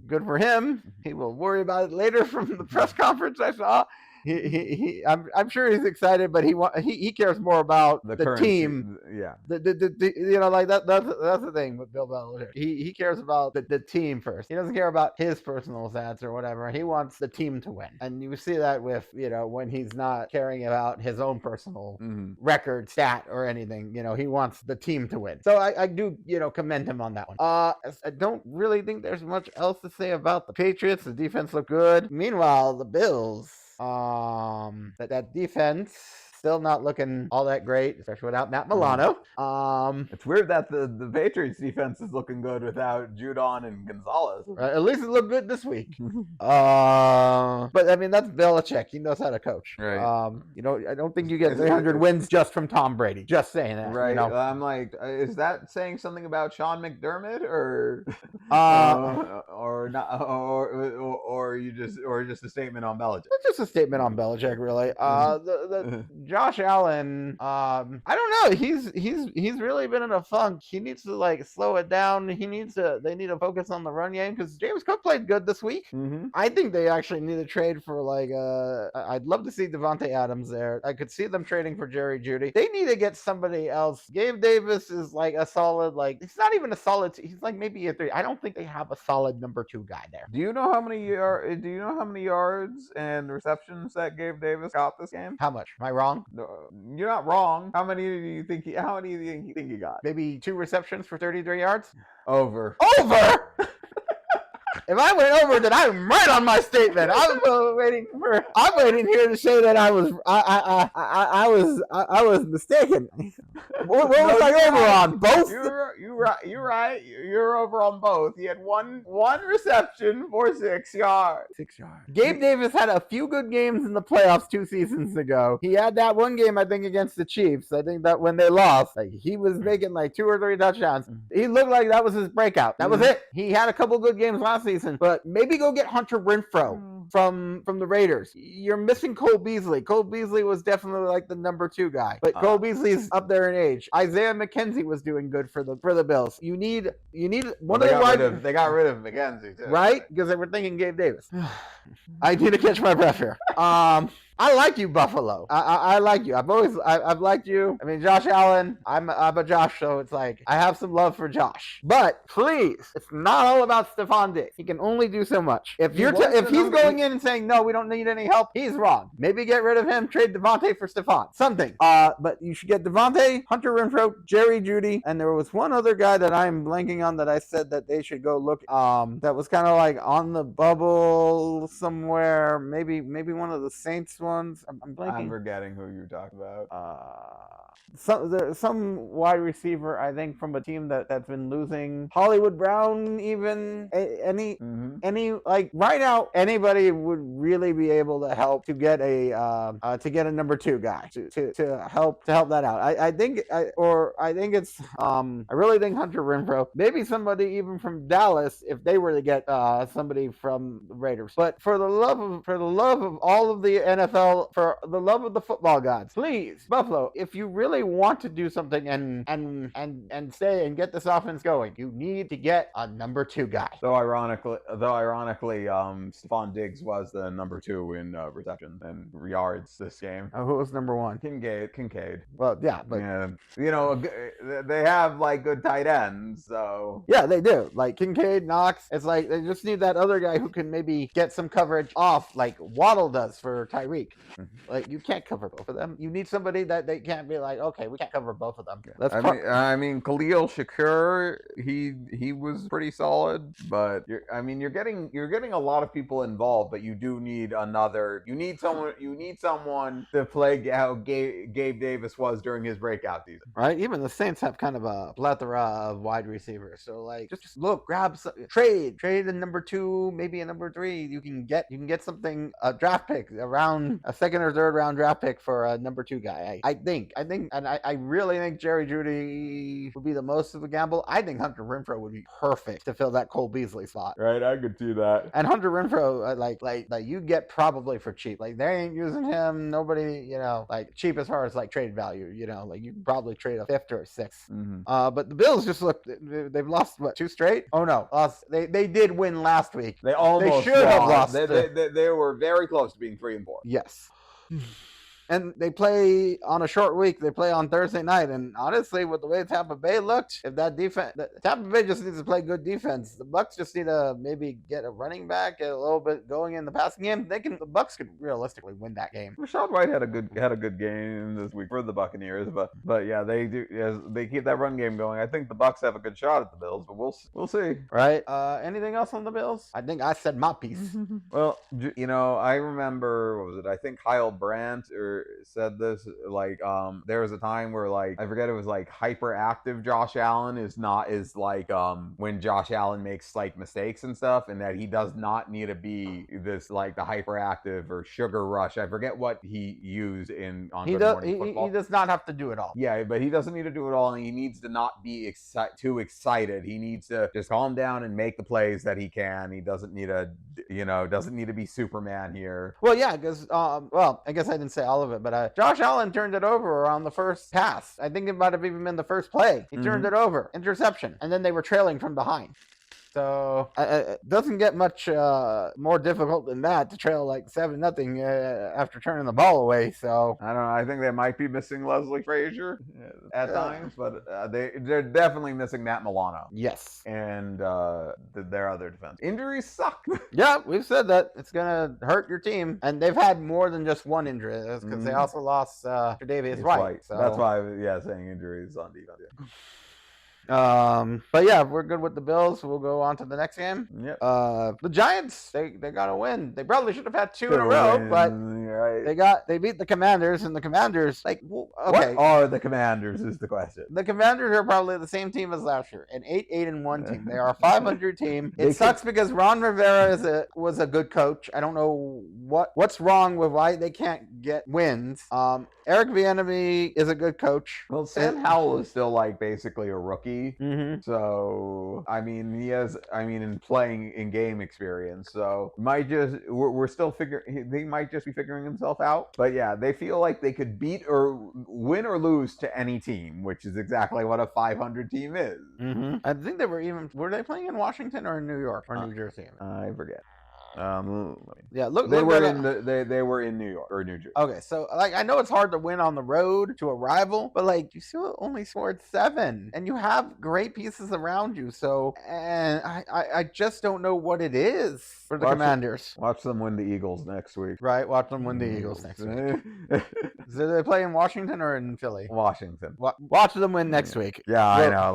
Good for him. He will worry about it later from the press conference I saw. I'm sure he's excited, but he cares more about the current team. Yeah. Like that's the thing with Bill Belichick. He cares about the team first. He doesn't care about his personal stats or whatever. He wants the team to win, and you see that with when he's not caring about his own personal record, stat, or anything. He wants the team to win. So I do commend him on that one. I don't really think there's much else to say about the Patriots. The defense looked good. Meanwhile, the Bills, that defense still not looking all that great, especially without Matt Milano. It's weird that the Patriots defense is looking good without Judon and Gonzalez. At least it looked good this week. But I mean, that's Belichick. He knows how to coach. Right. I don't think you get 300 wins just from Tom Brady. Just saying that. Right. I'm like, is that saying something about Sean McDermott or or not, or just a statement on Belichick? It's just a statement on Belichick, really. The Josh Allen, I don't know. He's really been in a funk. He needs to slow it down. They need to focus on the run game because James Cook played good this week. I think they actually need to trade for I'd love to see Devontae Adams there. I could see them trading for Jerry Jeudy. They need to get somebody else. Gabe Davis is a solid, he's not even a solid, he's maybe a 3. I don't think they have a solid number 2 guy there. Do you know how many yards and receptions that Gabe Davis got this game? How much? Am I wrong? No, you're not wrong. How many do you think he got? Maybe 2 receptions for 33 yards? Over. If I went over, then I'm right on my statement. I'm waiting here to say that I was mistaken. What was I over on? Both? You're right. You're over on both. He had one reception for 6 yards. 6 yards. Gabe Davis had a few good games in the playoffs 2 seasons ago. He had that one game, I think, against the Chiefs. I think that when they lost, he was making 2 or 3 touchdowns. He looked like that was his breakout. That was it. He had a couple good games last season, but maybe go get Hunter Renfrow from the Raiders. You're missing Cole Beasley. Cole Beasley was definitely the number 2 guy, but Cole Beasley's up there in age. Isaiah McKenzie was doing good for the Bills. You need one of the wide. They got rid of McKenzie too, right? Because they were thinking Gabe Davis. I need to catch my breath here. I like you, Buffalo. I like you. I've liked you. I mean, Josh Allen. I'm a Josh, so it's I have some love for Josh. But please, it's not all about Stephon Diggs. He can only do so much. If he's going in and saying no, we don't need any help, he's wrong. Maybe get rid of him. Trade Devontae for Stephon. Something. But you should get Devontae, Hunter Renfrow, Jerry Jeudy, and there was one other guy that I'm blanking on that I said that they should go look. That was kind of on the bubble somewhere. Maybe one of the Saints ones. I'm blanking. I'm forgetting who you're talking about. Some wide receiver, I think, from a team that's been losing. Hollywood Brown, even any right now, anybody would really be able to help to get a number 2 guy to help that out. I really think Hunter Renfrow, maybe somebody even from Dallas if they were to get somebody from the Raiders. But for the love of all of the NFL, for the love of the football gods, please, Buffalo, if you really want to do something and stay and get this offense going, you need to get a number 2 guy. Though ironically, Stephon Diggs was the number 2 in reception and yards this game. Who was number 1? Kincaid. Well, yeah, but they have good tight ends, so yeah, they do. Kincaid, Knox. It's they just need that other guy who can maybe get some coverage off, like Waddle does for Tyreek. You can't cover both of them. You need somebody that they can't be okay, we can't cover both of them. I mean, Khalil Shakur, he was pretty solid, but you're getting a lot of people involved, but you do need someone to play how Gabe Davis was during his breakout season. Right? Even the Saints have kind of a plethora of wide receivers. So just look, grab trade a number 2, maybe a number 3. You can get something, a draft pick around a 2nd or 3rd round draft pick for a number 2 guy. I think, and I really think Jerry Jeudy would be the most of a gamble. I think Hunter Renfrow would be perfect to fill that Cole Beasley slot. Right, I could see that. And Hunter Renfrow, like you get probably for cheap. Like they ain't using him. Nobody, like cheap as far as like trade value. Like you can probably trade a fifth or a sixth. But the Bills just look. They've lost what, 2 straight? Oh no, lost. They did win last week. They almost should have lost. They were very close to being 3-4. Yes. And they play on a short week. They play on Thursday night. And honestly, with the way Tampa Bay looked, if that defense, Tampa Bay just needs to play good defense. The Bucs just need to maybe get a running back, get a little bit going in the passing game. The Bucs could realistically win that game. Rashad White had a good game this week for the Buccaneers, but yeah, they do. As they keep that run game going, I think the Bucs have a good shot at the Bills, but we'll see. Right? Anything else on the Bills? I think I said my piece. Well, I remember, what was it? I think Kyle Brandt said this, like, there was a time where, like, I forget, it was like hyperactive Josh Allen is like when Josh Allen makes like mistakes and stuff, and that he does not need to be this like the hyperactive or sugar rush. I forget what he used on Good Morning Football. He does not have to do it all. Yeah, but he doesn't need to do it all, and he needs to not be too excited. He needs to just calm down and make the plays that he can. He doesn't need to be Superman here. Well, yeah, because I guess I didn't say all of it, but Josh Allen turned it over on the first pass. I think it might have even been the first play. He turned it over. Interception. And then they were trailing from behind. So it doesn't get much more difficult than that to trail like 7-0 after turning the ball away. So I don't know. I think they might be missing Leslie Frazier at times, but they're definitely missing Matt Milano. Yes, and their other defense. Injuries suck. Yeah, we've said that it's gonna hurt your team, and they've had more than just one injury because they also lost Tre'Davious White. So that's why, saying injuries on defense. Yeah. But yeah, we're good with the Bills. We'll go on to the next game. Yep. The Giants, they got to win. They probably should have had 2 in a row, but they beat the Commanders, and the Commanders, okay. What are the Commanders is the question. The Commanders are probably the same team as last year, an 8-1 team. They are a 500 team. It sucks because Ron Rivera was a good coach. I don't know what's wrong with why they can't get wins. Eric Bieniemy is a good coach. Well, Sam Howell is still like basically a rookie. Mm-hmm. So he has in game experience. So we're still they might just be figuring himself out. But yeah, they feel like they could beat or win or lose to any team, which is exactly what a 500 team is. Mm-hmm. I think were they playing in Washington or in New York or New Jersey? I forget. They were in New York or New Jersey. Okay, so I know it's hard to win on the road to a rival, but you still only scored 7, and you have great pieces around you. So, and I just don't know what it is for the Commanders. Watch them win the Eagles next week. Right, watch them win the Eagles next week. Do they play in Washington or in Philly? Washington. Watch them win next week. Yeah, I know.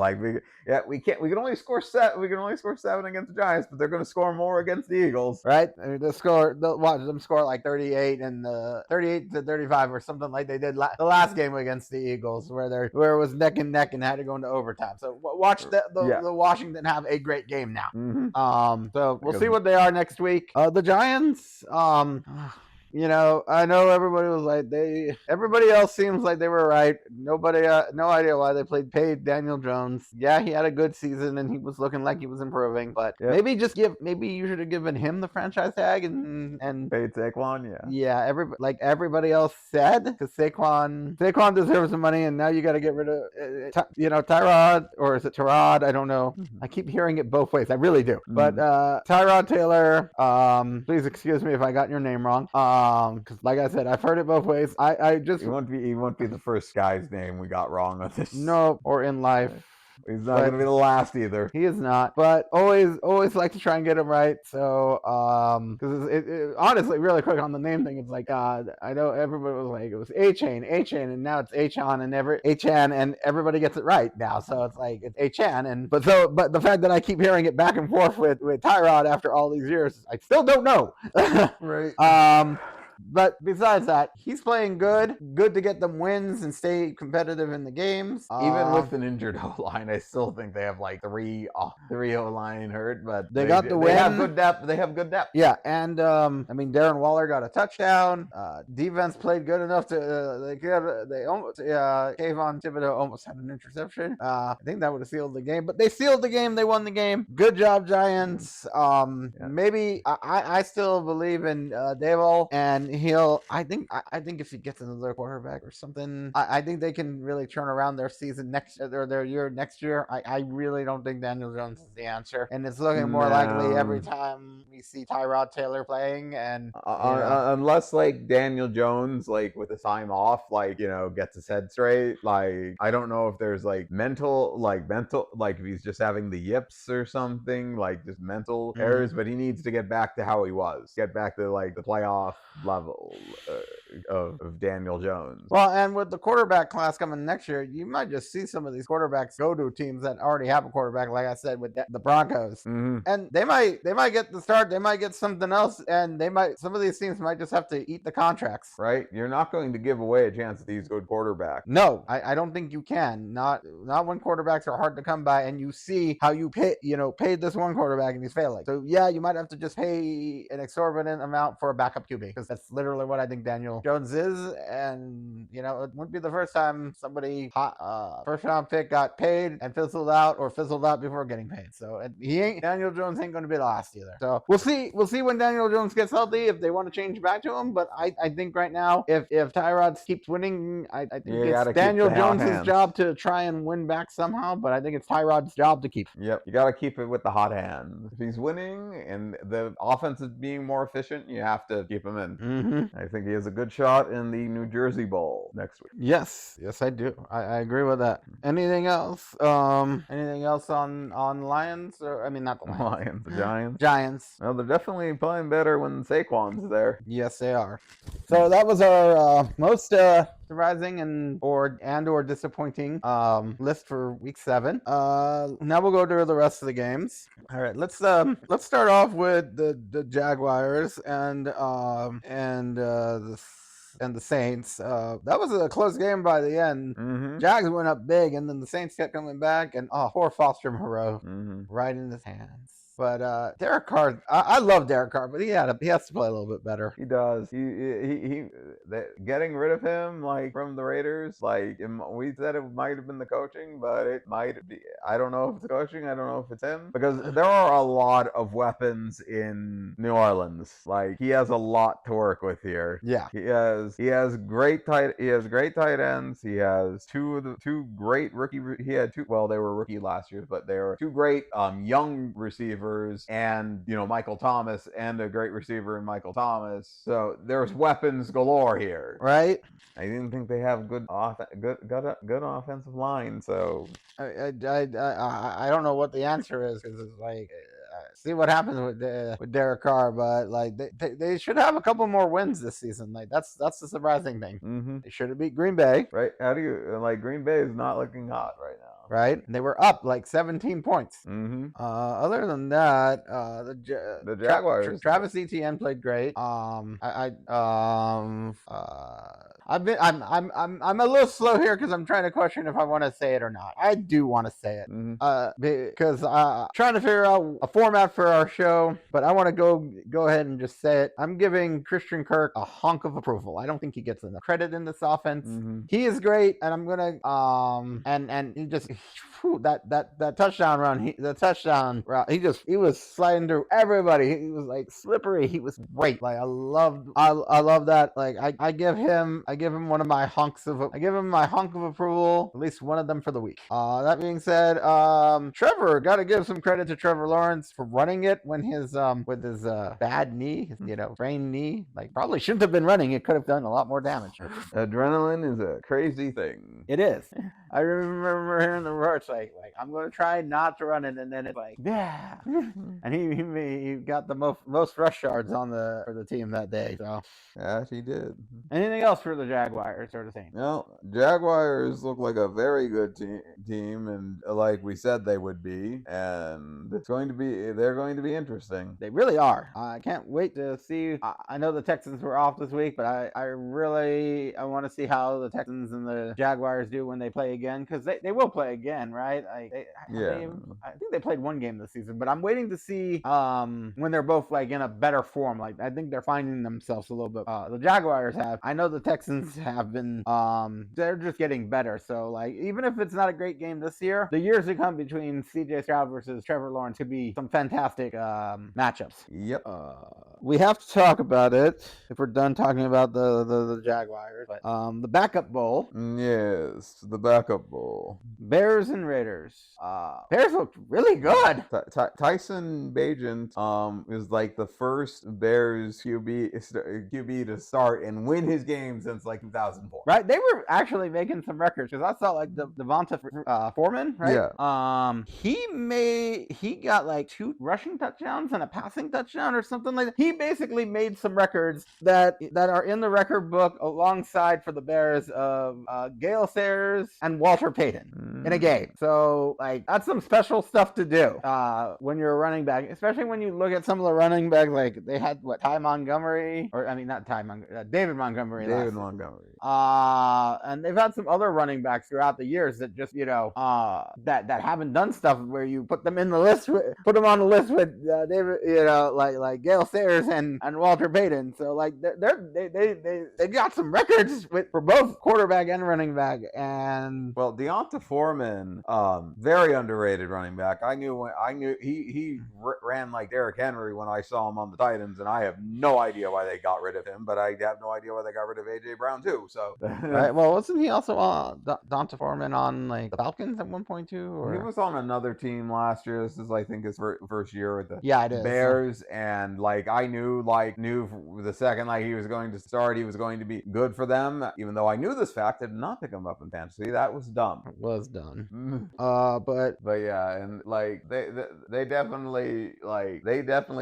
We can only score 7. We can only score 7 against the Giants, but they're going to score more against the Eagles. Right? They'll watch them score like 38 and 38-35 or something like they did the last game against the Eagles, where it was neck and neck and had to go into overtime. So watch the Washington have a great game now. Mm-hmm. So we'll see what they are next week. The Giants. I know everybody was like everybody else seems like they were right. Nobody, no idea why they paid Daniel Jones. Yeah, he had a good season and he was looking like he was improving, but maybe you should have given him the franchise tag and paid Saquon. Yeah, everybody else said, because Saquon deserves the money, and now you got to get rid of Tyrod, or is it Tyrod? I don't know. I keep hearing it both ways. I really do. But Tyrod Taylor, please excuse me if I got your name wrong. Because like I said, I've heard it both ways. He won't be the first guy's name we got wrong on this. No, or in life. He's not going to be the last either. He is not, but always like to try and get him right. So, because it honestly, really quick on the name thing, it's like, I know everybody was like, it was A-Chain, and now it's H-On, and H-An, and everybody gets it right now. So it's like, it's H-An, but the fact that I keep hearing it back and forth with Tyrod after all these years, I still don't know. Right. But besides that, he's playing good. Good to get them wins and stay competitive in the games. Even with an injured O-line, I still think they have like three O-line hurt, but they got the win. They have good depth. They have good depth. Yeah, and I mean, Darren Waller got a touchdown. Defense played good enough to they almost Kayvon Thibodeau almost had an interception. I think that would have sealed the game, but they sealed the game. They won the game. Good job, Giants. Maybe I still believe in Daval, and I think if he gets another quarterback or something, I think they can really turn around their season or their year next year. I really don't think Daniel Jones is the answer, and it's looking more likely every time we see Tyrod Taylor playing, and unless like Daniel Jones, like with a time off, like gets his head straight. Like I don't know if there's like mental, like if he's just having the yips or something, like just mental errors. But he needs to get back to how he was, get back to like the playoff level of Daniel Jones. Well, and with the quarterback class coming next year, you might just see some of these quarterbacks go to teams that already have a quarterback, like I said with the Broncos, and they might get the start, they might get something else, and some of these teams might just have to eat the contracts. Right? You're not going to give away a chance at these good quarterbacks. No, I don't think you can. Not when quarterbacks are hard to come by, and you see how you paid this one quarterback and he's failing. So yeah, you might have to just pay an exorbitant amount for a backup QB, because that's literally what I think Daniel Jones is. And it wouldn't be the first time somebody first round pick got paid and fizzled out before getting paid. So Daniel Jones ain't going to be the last either. So we'll see when Daniel Jones gets healthy if they want to change back to him. But I think right now, if Tyrod keeps winning, I think it's Daniel Jones' job to try and win back somehow. But I think it's Tyrod's job to keep. Yep, you got to keep it with the hot hand. If he's winning and the offense is being more efficient, you have to keep him in. I think he has a good shot in the New Jersey Bowl next week. Yes, I do. I agree with that. Anything else? Anything else on Lions? Or I mean, not the Lions, the Giants. Giants. Well, they're definitely playing better when Saquon's there. Yes, they are. So that was our most surprising and or disappointing list for week 7. Now we'll go to the rest of the games. All right, let's start off with the Jaguars and the Saints. That was a close game by the end. Jags went up big, and then the Saints kept coming back, and poor Foster Moreau right in his hands. But Derek Carr, I love Derek Carr, but he has to play a little bit better. He does. He getting rid of him like from the Raiders, like we said it might have been the coaching, but it might be. I don't know if it's coaching. I don't know if it's him, because there are a lot of weapons in New Orleans. Like he has a lot to work with here. Yeah, he has great tight ends. He has two great rookie. He had two. Well, they were rookie last year, but they were two great young receivers. And Michael Thomas, and a great receiver in Michael Thomas. So there's weapons galore here, right? I didn't think they have good offensive line. So I don't know what the answer is, because it's like, see what happens with Derek Carr, but like they should have a couple more wins this season. Like that's the surprising thing. They should have beat Green Bay, right? How do you like Green Bay is not looking hot right now? Right, and they were up like 17 points. Other than that, the Jaguars. Travis Etienne played great. I'm a little slow here because I'm trying to question if I want to say it or not. I do want to say it, because trying to figure out a format for our show, but I want to go ahead and just say it. I'm giving Christian Kirk a honk of approval. I don't think he gets enough credit in this offense. He is great, and I'm gonna and he just. That touchdown run, he was sliding through everybody. He was like slippery. He was great. Like I love that. Like I give him one of my honks of approval, at least one of them for the week. That being said, Trevor, got to give some credit to Trevor Lawrence for running it when his with his bad knee, sprained knee. Like probably shouldn't have been running. It could have done a lot more damage. Adrenaline is a crazy thing. It is. I remember hearing where it's like I'm gonna try not to run it, and then it's like yeah, and he got the most rush yards for the team that day. So yeah, he did. anything else for the Jaguars sort of thing? No, Jaguars look like a very good team, and like we said they would be, and they're going to be interesting. They really are. I can't wait to see. I know the Texans were off this week, but I want to see how the Texans and the Jaguars do when they play again, because they will play again, right? I think they played one game this season, but I'm waiting to see when they're both like in a better form. Like I think they're finding themselves a little bit. The Jaguars have. I know the Texans have been. They're just getting better. So like even if it's not a great game this year, the years to come between C.J. Stroud versus Trevor Lawrence could be some fantastic matchups. Yep. We have to talk about it if we're done talking about the Jaguars. But the backup bowl. Yes, the backup bowl. Bears and Raiders. Bears looked really good. Tyson Bagent is like the first Bears QB to start and win his game since like 2004. Right? They were actually making some records because I saw like Devonta Foreman, right? Yeah. He got like 2 rushing touchdowns and a passing touchdown or something like that. He basically made some records that are in the record book alongside for the Bears of Gale Sayers and Walter Payton in a game. So like that's some special stuff to do when you're a running back, especially when you look at some of the running backs. Like they had David Montgomery. And they've had some other running backs throughout the years that just that haven't done stuff where you put them on the list with David, like Gale Sayers and Walter Payton. So like they got some records for both quarterback and running back. And well, Deonta Foreman, very underrated running back. I knew he ran like Derrick Henry when I saw him on the Titans, and I have no idea why they got rid of him, but I have no idea why they got rid of AJ Brown too. So right, well, wasn't he also Deonta Foreman on like the Falcons at one point too? Or? He was on another team last year. This is I think his first year with the Bears, and like I knew the second like he was going to start, he was going to be good for them. Even though I knew this fact, I did not pick him up in fantasy. That was dumb. It was done. But yeah, and like they definitely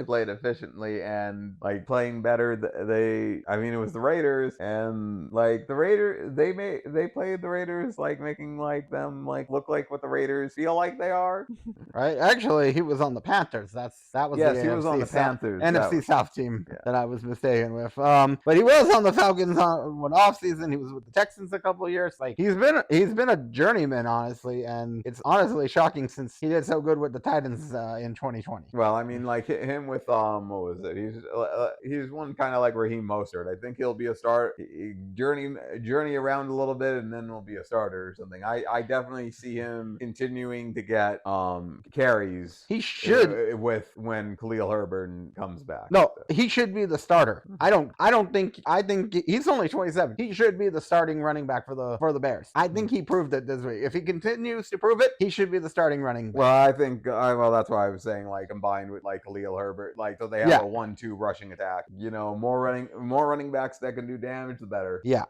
played efficiently and like playing better. It was the Raiders, and like the Raiders, they played the Raiders like making like them like look like what the Raiders feel like they are. Right. Actually, he was on the Panthers. That was he was on the Panthers NFC South team that I was mistaken with. But he was on the Falcons when off season. He was with the Texans a couple of years. Like he's been a journeyman, honestly, and it's honestly shocking since he did so good with the Titans in 2020. Well, I mean, like him with what was it? He's one kind of like Raheem Mostert. I think he'll be a start, journey around a little bit, and then will be a starter or something. I definitely see him continuing to get carries. He should when Khalil Herbert comes back. No, he should be the starter. I think he's only 27. He should be the starting running back for the Bears. I think he proved it this week. If he continues to prove it, he should be the starting running back. Well, I think that's why I was saying like combined with like Khalil Herbert, like so they have a 1-2 rushing attack. More running backs that can do damage, the better. Yeah.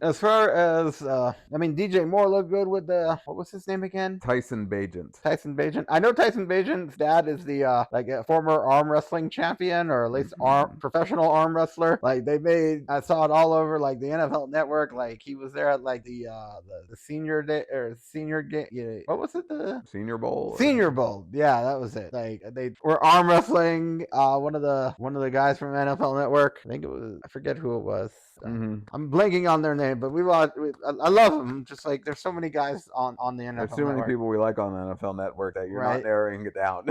As far as, DJ Moore looked good with what was his name again? Tyson Bagent. I know Tyson Bagent's dad is the, a former arm wrestling champion, or at least professional arm wrestler. Like, I saw it all over, like, the NFL Network. Like, he was there at, like, the senior day, or senior game. Yeah, what was it? The Senior Bowl? Senior Bowl. Yeah, that was it. Like, they were arm wrestling, one of the guys from NFL Network. I forget who it was. I'm blanking on their name, but I love them. Just like there's so many guys on the NFL. There's too many people we like on the NFL Network that you're not narrowing it down.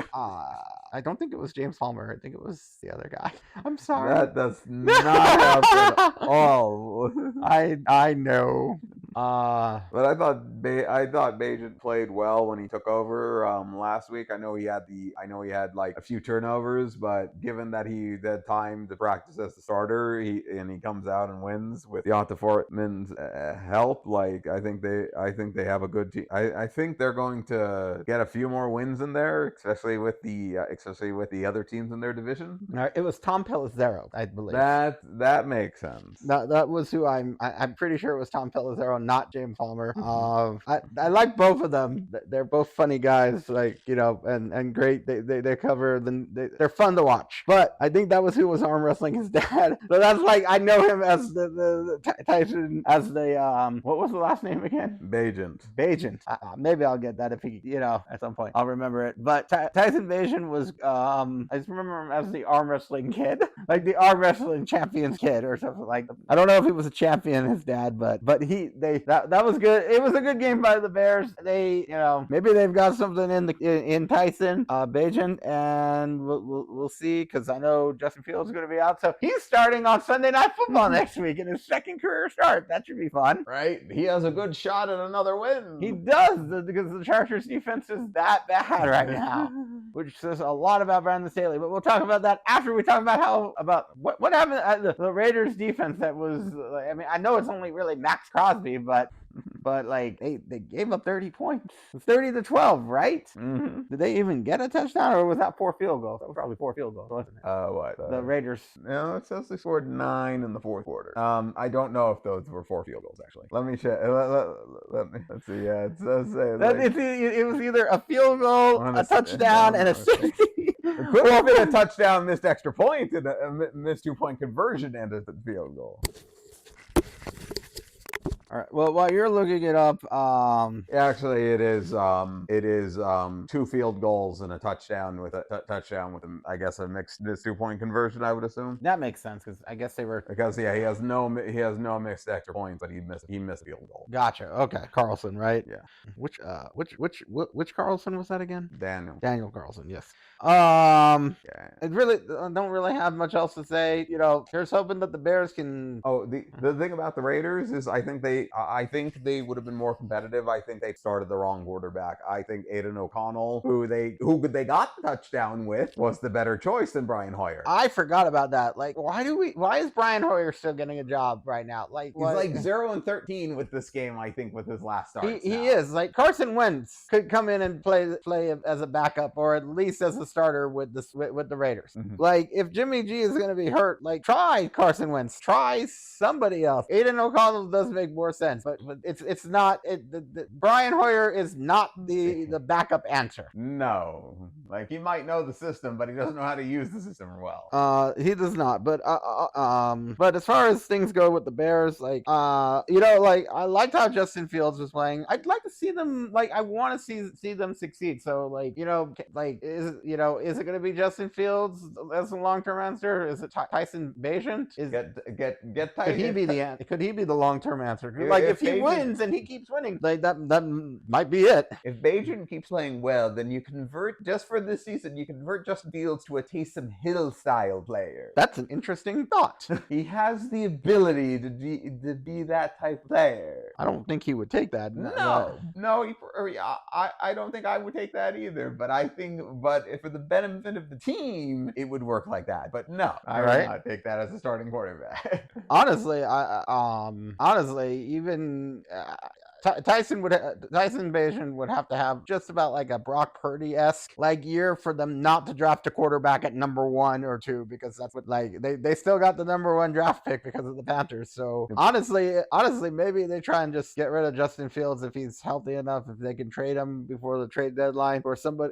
I don't think it was James Palmer. I think it was the other guy. I'm sorry. That does not happen at all. I know. But I thought Bagent played well when he took over last week. I know he had like a few turnovers, but given that he had time to practice as the starter, he comes out and wins with Deonta Foreman's help. Like I think they have a good team. I think they're going to get a few more wins in there, especially with the other teams in their division. It was Tom Pelissero, I believe. That makes sense. That was who I'm pretty sure it was Tom Pelissero. not James Palmer. I like both of them. They're both funny guys, like, and great. They cover they're fun to watch. But I think that was who was arm wrestling his dad. So that's like, I know him as the Tyson, as the what was the last name again? Bajent. Maybe I'll get that if he, at some point I'll remember it. But Tyson Bajent was I just remember him as the arm wrestling kid, like the arm wrestling champions kid or something like that. I don't know if he was a champion, his dad, but that was good. It was a good game by the Bears. They, maybe they've got something in Tyson Bajent, and we'll see, because I know Justin Fields is going to be out, so he's starting on Sunday Night Football next week in his second career start. That should be fun, right? He has a good shot at another win. He does, because the Chargers defense is that bad right now, which says a lot about Brandon Staley. But we'll talk about that after we talk about what happened at the Raiders defense. That was, I mean, I know it's only really Max Crosby, but like they gave up 30 points. It's 30-12, right? Mm-hmm. Did they even get a touchdown, or was that 4 field goals? That was probably 4 field goals, wasn't it? What? The Raiders. No, it says they scored 9 in the fourth quarter. I don't know if those were 4 field goals, actually. Let me check. Let's see. Yeah, it says it was either a field goal, a touchdown, and a 60. It could have been a touchdown, missed extra point, and a missed 2-point conversion and a field goal. All right. Well, while you're looking it up, actually, it is 2 field goals and a touchdown with I guess a mixed 2-point conversion. I would assume that makes sense, because I guess they were, because he has no mixed extra points, but he missed a field goal. Gotcha. Okay, Carlson, right? Yeah. Which Carlson was that again? Daniel Carlson. Yes. Yeah. It really don't really have much else to say. Here's hoping that the Bears can. Oh, the thing about the Raiders is I think they would have been more competitive. I think they started the wrong quarterback. I think Aiden O'Connell, who they got the touchdown with, was the better choice than Brian Hoyer. I forgot about that. Like, why is Brian Hoyer still getting a job right now? Like, he's like 0-13 with this game, I think, with his last start. He is. Like, Carson Wentz could come in and play as a backup, or at least as a starter with the Raiders. Mm-hmm. Like, if Jimmy G is going to be hurt, like, try Carson Wentz, try somebody else. Aiden O'Connell does make more sense, but it's not. Brian Hoyer is not the backup answer. No, like, he might know the system, but he doesn't know how to use the system well. He does not. But as far as things go with the Bears, like, like, I liked how Justin Fields was playing. I'd like to see them. Like, I want to see them succeed. So, like, is it going to be Justin Fields as a long-term answer? Is it Tyson Bajent? Get Tyson? Could he be the long-term answer? Like, if he wins and he keeps winning, like, that might be it. If Bajent keeps playing well, then you convert, just for this season, Justin Fields to a Taysom Hill style player. That's an interesting thought. He has the ability to be that type of player. I don't think he would take that. I don't think I would take that either. But for the benefit of the team, it would work like that. But no, I would not take that as a starting quarterback. Honestly, even Tyson Bajent would have to have just about like a Brock Purdy-esque like year for them not to draft a quarterback at number 1 or 2, because that's what, like, they still got the number 1 draft pick because of the Panthers. So honestly, maybe they try and just get rid of Justin Fields if he's healthy enough, if they can trade him before the trade deadline, or somebody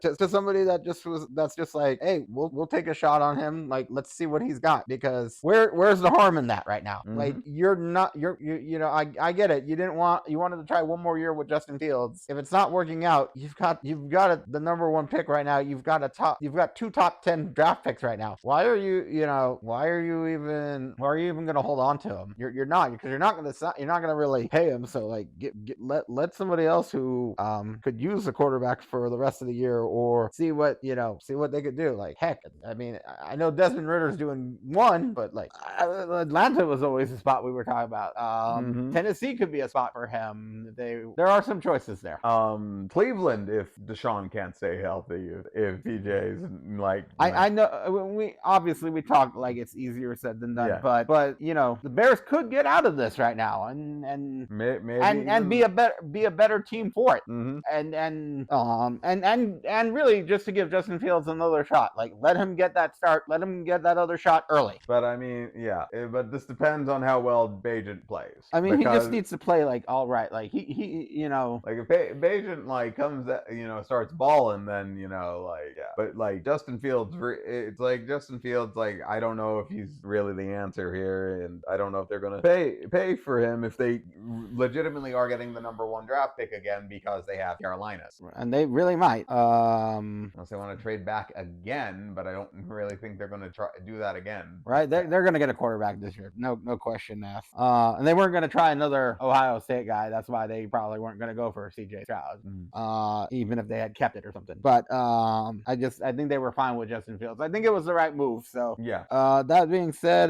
that's just like, hey, we'll take a shot on him. Like, let's see what he's got, because where's the harm in that right now? Mm-hmm. Like, I get it. You wanted to try one more year with Justin Fields. If it's not working out, you've got the number 1 pick right now. You've got 2 top 10 draft picks right now. Why are you even going to hold on to him? You're not, because you're not going to really pay him. So, like, let somebody else who could use the quarterback for the rest of the year, or see what they could do. Like, heck, I mean, I know Desmond Ritter's doing 1, but like, Atlanta was always the spot we were talking about. Tennessee could be a spot for him. and there are some choices there. Cleveland, if Deshaun can't stay healthy, if PJ's like, I know we talked like it's easier said than done, Yeah. but you know the Bears could get out of this right now and maybe and be a better team for it. Mhm. And really just to give Justin Fields another shot, like let him get that start, let him get that other shot early. But I mean, yeah, but this depends on how well Bagent plays. I mean, he just needs to play like all right, like he you know, like if Bagent like comes starts balling, then like, yeah. But like Justin Fields, it's like Justin Fields, like I don't know if he's really the answer here, and I don't know if they're gonna pay for him if they legitimately are getting the #1 draft pick again because they have Carolinas, and they really might. Unless they want to trade back again, but I don't really think they're gonna try do that again. Right, they're gonna get a quarterback this year, no question asked. And they weren't gonna try another Ohio State guy. That's why they probably weren't gonna go for CJ Stroud, even if they had kept it or something. But I think they were fine with Justin Fields. I think it was the right move. So yeah. That being said,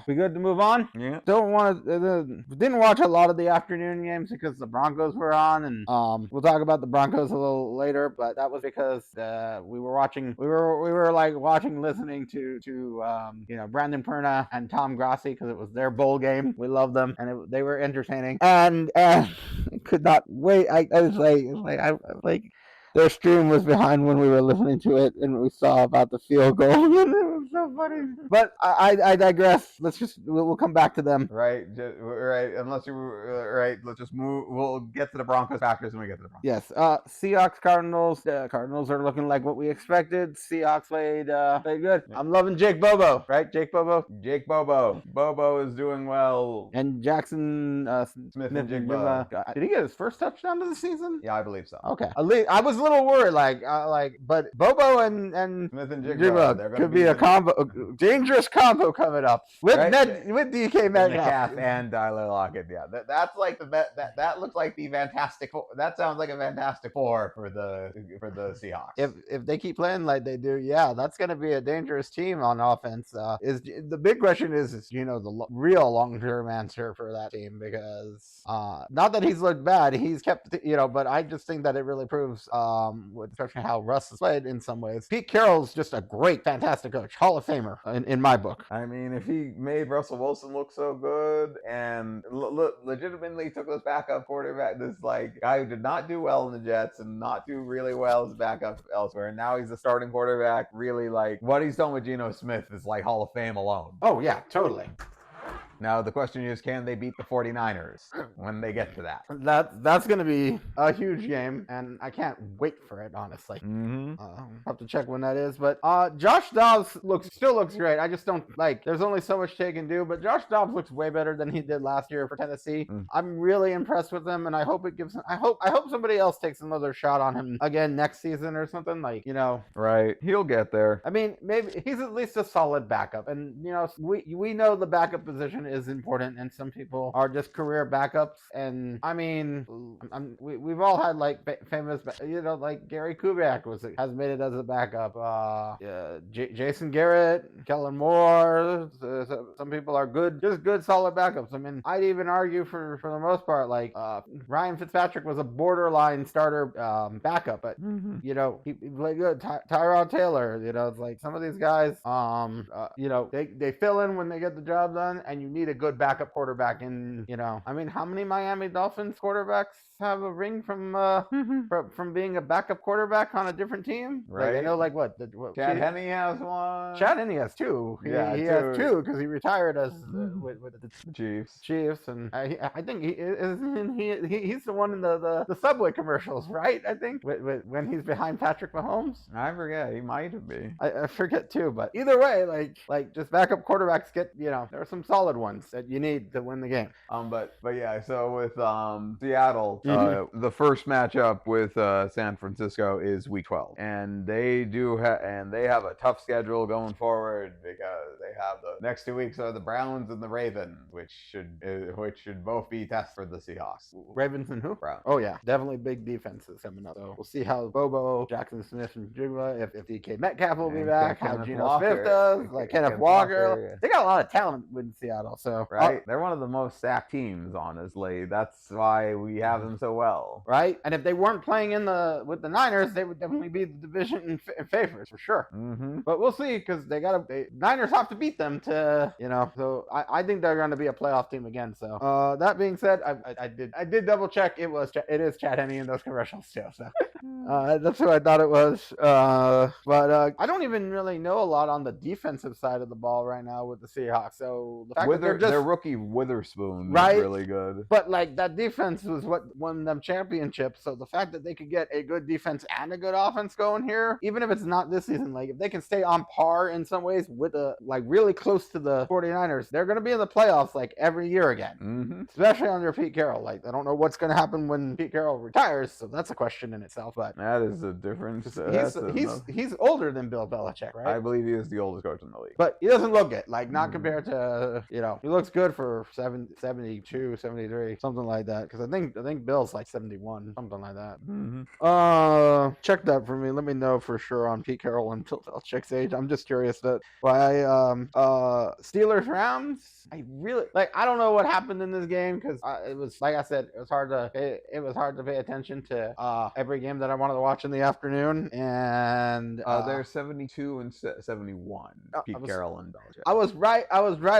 we good to move on? Yeah. Didn't watch a lot of the afternoon games because the Broncos were on, and we'll talk about the Broncos a little later. But that was because we were listening to Brandon Perna and Tom Grassi because it was their bowl game. We love them, and they were entertaining, and could not wait. I was like their stream was behind when we were listening to it, and we saw about the field goal. And it was so funny. But I digress. We'll come back to them. Right. Unless you right. Let's just move. We'll get to the Broncos Packers when we get to the Broncos. Yes. Seahawks Cardinals. The Cardinals are looking like what we expected. Seahawks played good. I'm loving Jake Bobo. Right, Jake Bobo. Jake Bobo. Bobo is doing well. And Jackson Smith and Jigba. Did he get his first touchdown of the season? Yeah, I believe so. Okay. At least I was a little worried, but Bobo and Smith and Jigba could be a dangerous combo coming up with DK Metcalf and Tyler Lockett. Yeah, that's like that looks like the fantastic. That sounds like a fantastic four for the Seahawks. If they keep playing like they do, yeah, that's going to be a dangerous team on offense. Is the big question is the real long-term answer for that team, because not that he's looked bad, he's kept but I just think that it really proves especially how Russ has played in some ways. Pete Carroll's just a great, fantastic coach, Hall of Famer in my book. I mean, if he made Russell Wilson look so good and legitimately took this backup quarterback, this like guy who did not do well in the Jets and not do really well as a backup elsewhere, and now he's a starting quarterback, really like what he's done with Geno Smith is like Hall of Fame alone. Oh yeah, totally. Now, the question is, can they beat the 49ers when they get to that? That's going to be a huge game, and I can't wait for it, honestly. I'll have to check when that is. But Josh Dobbs still looks great. I just don't there's only so much they can do, but Josh Dobbs looks way better than he did last year for Tennessee. I'm really impressed with him, and I hope I hope somebody else takes another shot on him again next season or something, Right. He'll get there. I mean, maybe he's at least a solid backup, and we know the backup position is important, and some people are just career backups. And I mean, we've all had famous, Gary Kubiak has made it as a backup. Jason Garrett, Kellen Moore. Some people are just good solid backups. I mean, I'd even argue for the most part, Ryan Fitzpatrick was a borderline starter backup, but he played good. Tyrod Taylor, it's like some of these guys, they fill in when they get the job done, and you need a good backup quarterback. And I mean, how many Miami Dolphins quarterbacks have a ring from being a backup quarterback on a different team? Right. What Chad Henne has one. Chad Henne has two. He has two because he retired as with the Chiefs, and I think he's the one in the Subway commercials, right? I think when he's behind Patrick Mahomes. I forget. He might have been. I forget too, but either way, just backup quarterbacks get there are some solid ones that you need to win the game. But yeah, so with Seattle, the first matchup with San Francisco is Week 12, and they have a tough schedule going forward because they have the next 2 weeks are the Browns and the Ravens, which should both be tests for the Seahawks. Ravens and who? Browns. Oh yeah, definitely big defenses coming up. So we'll see how Bobo, Jackson Smith, and Jigba, if DK Metcalf will be back, how Geno Smith does, Kenneth Walker. Yeah. They got a lot of talent with Seattle. well. So right, they're one of the most stacked teams. Honestly, that's why we have them so well. Right, and if they weren't playing with the Niners, they would definitely be the division in favorites for sure. Mm-hmm. But we'll see because Niners have to beat them to So I think they're going to be a playoff team again. So that being said, I did double check. It is Chad Henne in those commercials too. So that's who I thought it was. But I don't even really know a lot on the defensive side of the ball right now with the Seahawks. So the fact that their rookie Witherspoon right, is really good. But like that defense was what won them championships. So the fact that they could get a good defense and a good offense going here, even if it's not this season, like if they can stay on par in some ways with the like really close to the 49ers, they're going to be in the playoffs like every year again. Mm-hmm. Especially under Pete Carroll. Like I don't know what's going to happen when Pete Carroll retires, so that's a question in itself. But that is a difference. He's older than Bill Belichick, right? I believe he is the oldest coach in the league. But he doesn't look it. Like not compared to he looks good for 72, 73, something like that. Because I think Bill's like 71, something like that. Mm-hmm. Check that for me. Let me know for sure on Pete Carroll and Bill Belichick's age. I'm just curious that why Steelers Rams. I really I don't know what happened in this game because it was like I said, it was hard to pay attention to every game that I wanted to watch in the afternoon. And they're 72 and 71. Pete Carroll and Belichick. I was right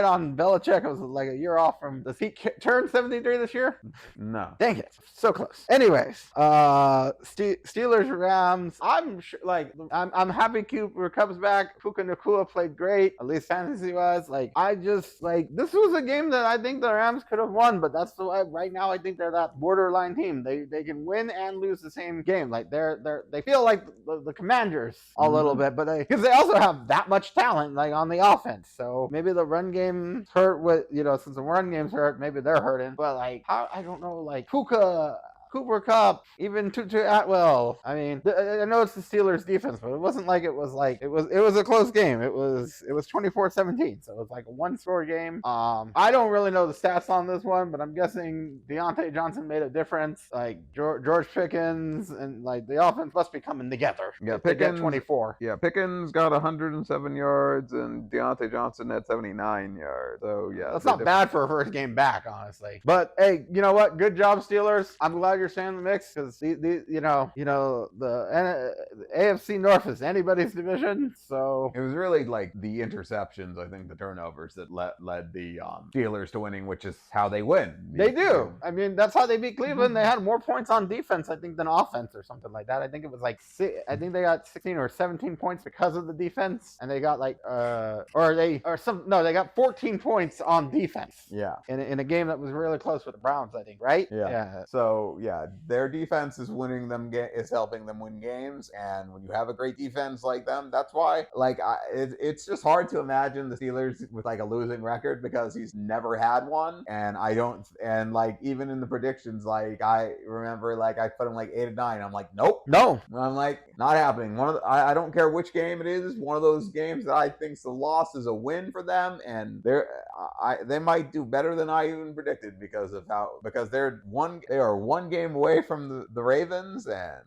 on Belichick. I was like a year off from. Does he turn 73 this year? No. Dang it, so close. Anyways, Steelers Rams. I'm sure, I'm happy Cooper comes back. Puka Nacua played great, at least fantasy wise. This was a game that I think the Rams could have won, but that's the way right now I think they're that borderline team. They can win and lose the same game. Like they feel like the Commanders a little bit, but because they also have that much talent like on the offense. So maybe the run game hurt with since the run game's hurt, maybe they're hurting. But I don't know, Puka, Cooper Kupp, even Tutu Atwell. I mean, I know it's the Steelers defense, but it wasn't like it was a close game. It was 24-17, so it was like a one-score game. I don't really know the stats on this one, but I'm guessing Deontay Johnson made a difference. Like George Pickens and the offense must be coming together. Yeah, Pickens 24. Yeah, Pickens got 107 yards and Deontay Johnson had 79 yards. So yeah, that's not bad for a first game back, honestly. But hey, you know what? Good job, Steelers. I'm glad you're staying in the mix because the AFC North is anybody's division. So it was really the interceptions, I think, the turnovers that led the Steelers to winning, which is how they win. They do. I mean, that's how they beat Cleveland. They had more points on defense, I think, than offense or something like that. I think it was I think they got 16 or 17 points because of the defense, and they got they got 14 points on defense. Yeah. In a game that was really close with the Browns, I think, right? Yeah. So yeah, their defense is winning them, is helping them win games, and when you have a great defense like them, that's why it's just hard to imagine the Steelers with a losing record because he's never had one, and even in the predictions, I remember I put him 8 and 9. I'm like, nope, no, I'm not happening. I don't care which game it is. One of those games that I think the loss is a win for them, and they might do better than I even predicted because they are one game away from the Ravens, and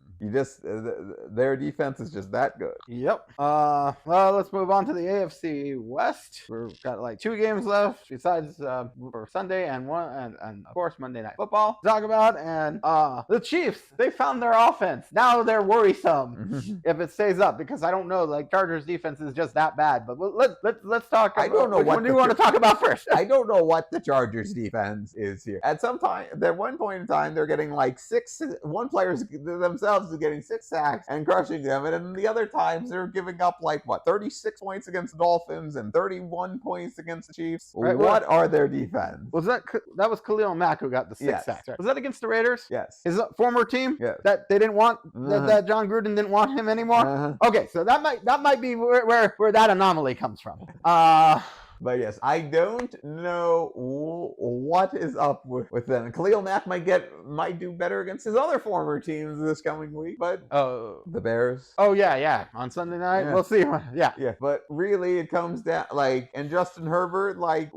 their defense is just that good. Yep. Well, let's move on to the AFC West. We've got 2 games left besides for Sunday and of course Monday Night Football to talk about. And the Chiefs, they found their offense. Now they're worrisome if it stays up because I don't know. Chargers defense is just that bad. But let's talk. I don't know what do you want to talk about first. I don't know what the Chargers defense is here. At one point in time, they're getting one players themselves is getting 6 sacks and crushing them, and then the other times they're giving up 36 points against the Dolphins and 31 points against the Chiefs. Right, what are their defense? Was that was Khalil Mack who got the 6 sacks? Right? Was that against the Raiders? Yes. His former team? Yes. That they didn't want that John Gruden didn't want him anymore. Okay, so that might be where that anomaly comes from. But yes, I don't know what is up with them. Khalil Mack might do better against his other former teams this coming week, but the Bears. Oh yeah, on Sunday night we'll see. Yeah. But really, it comes down and Justin Herbert, you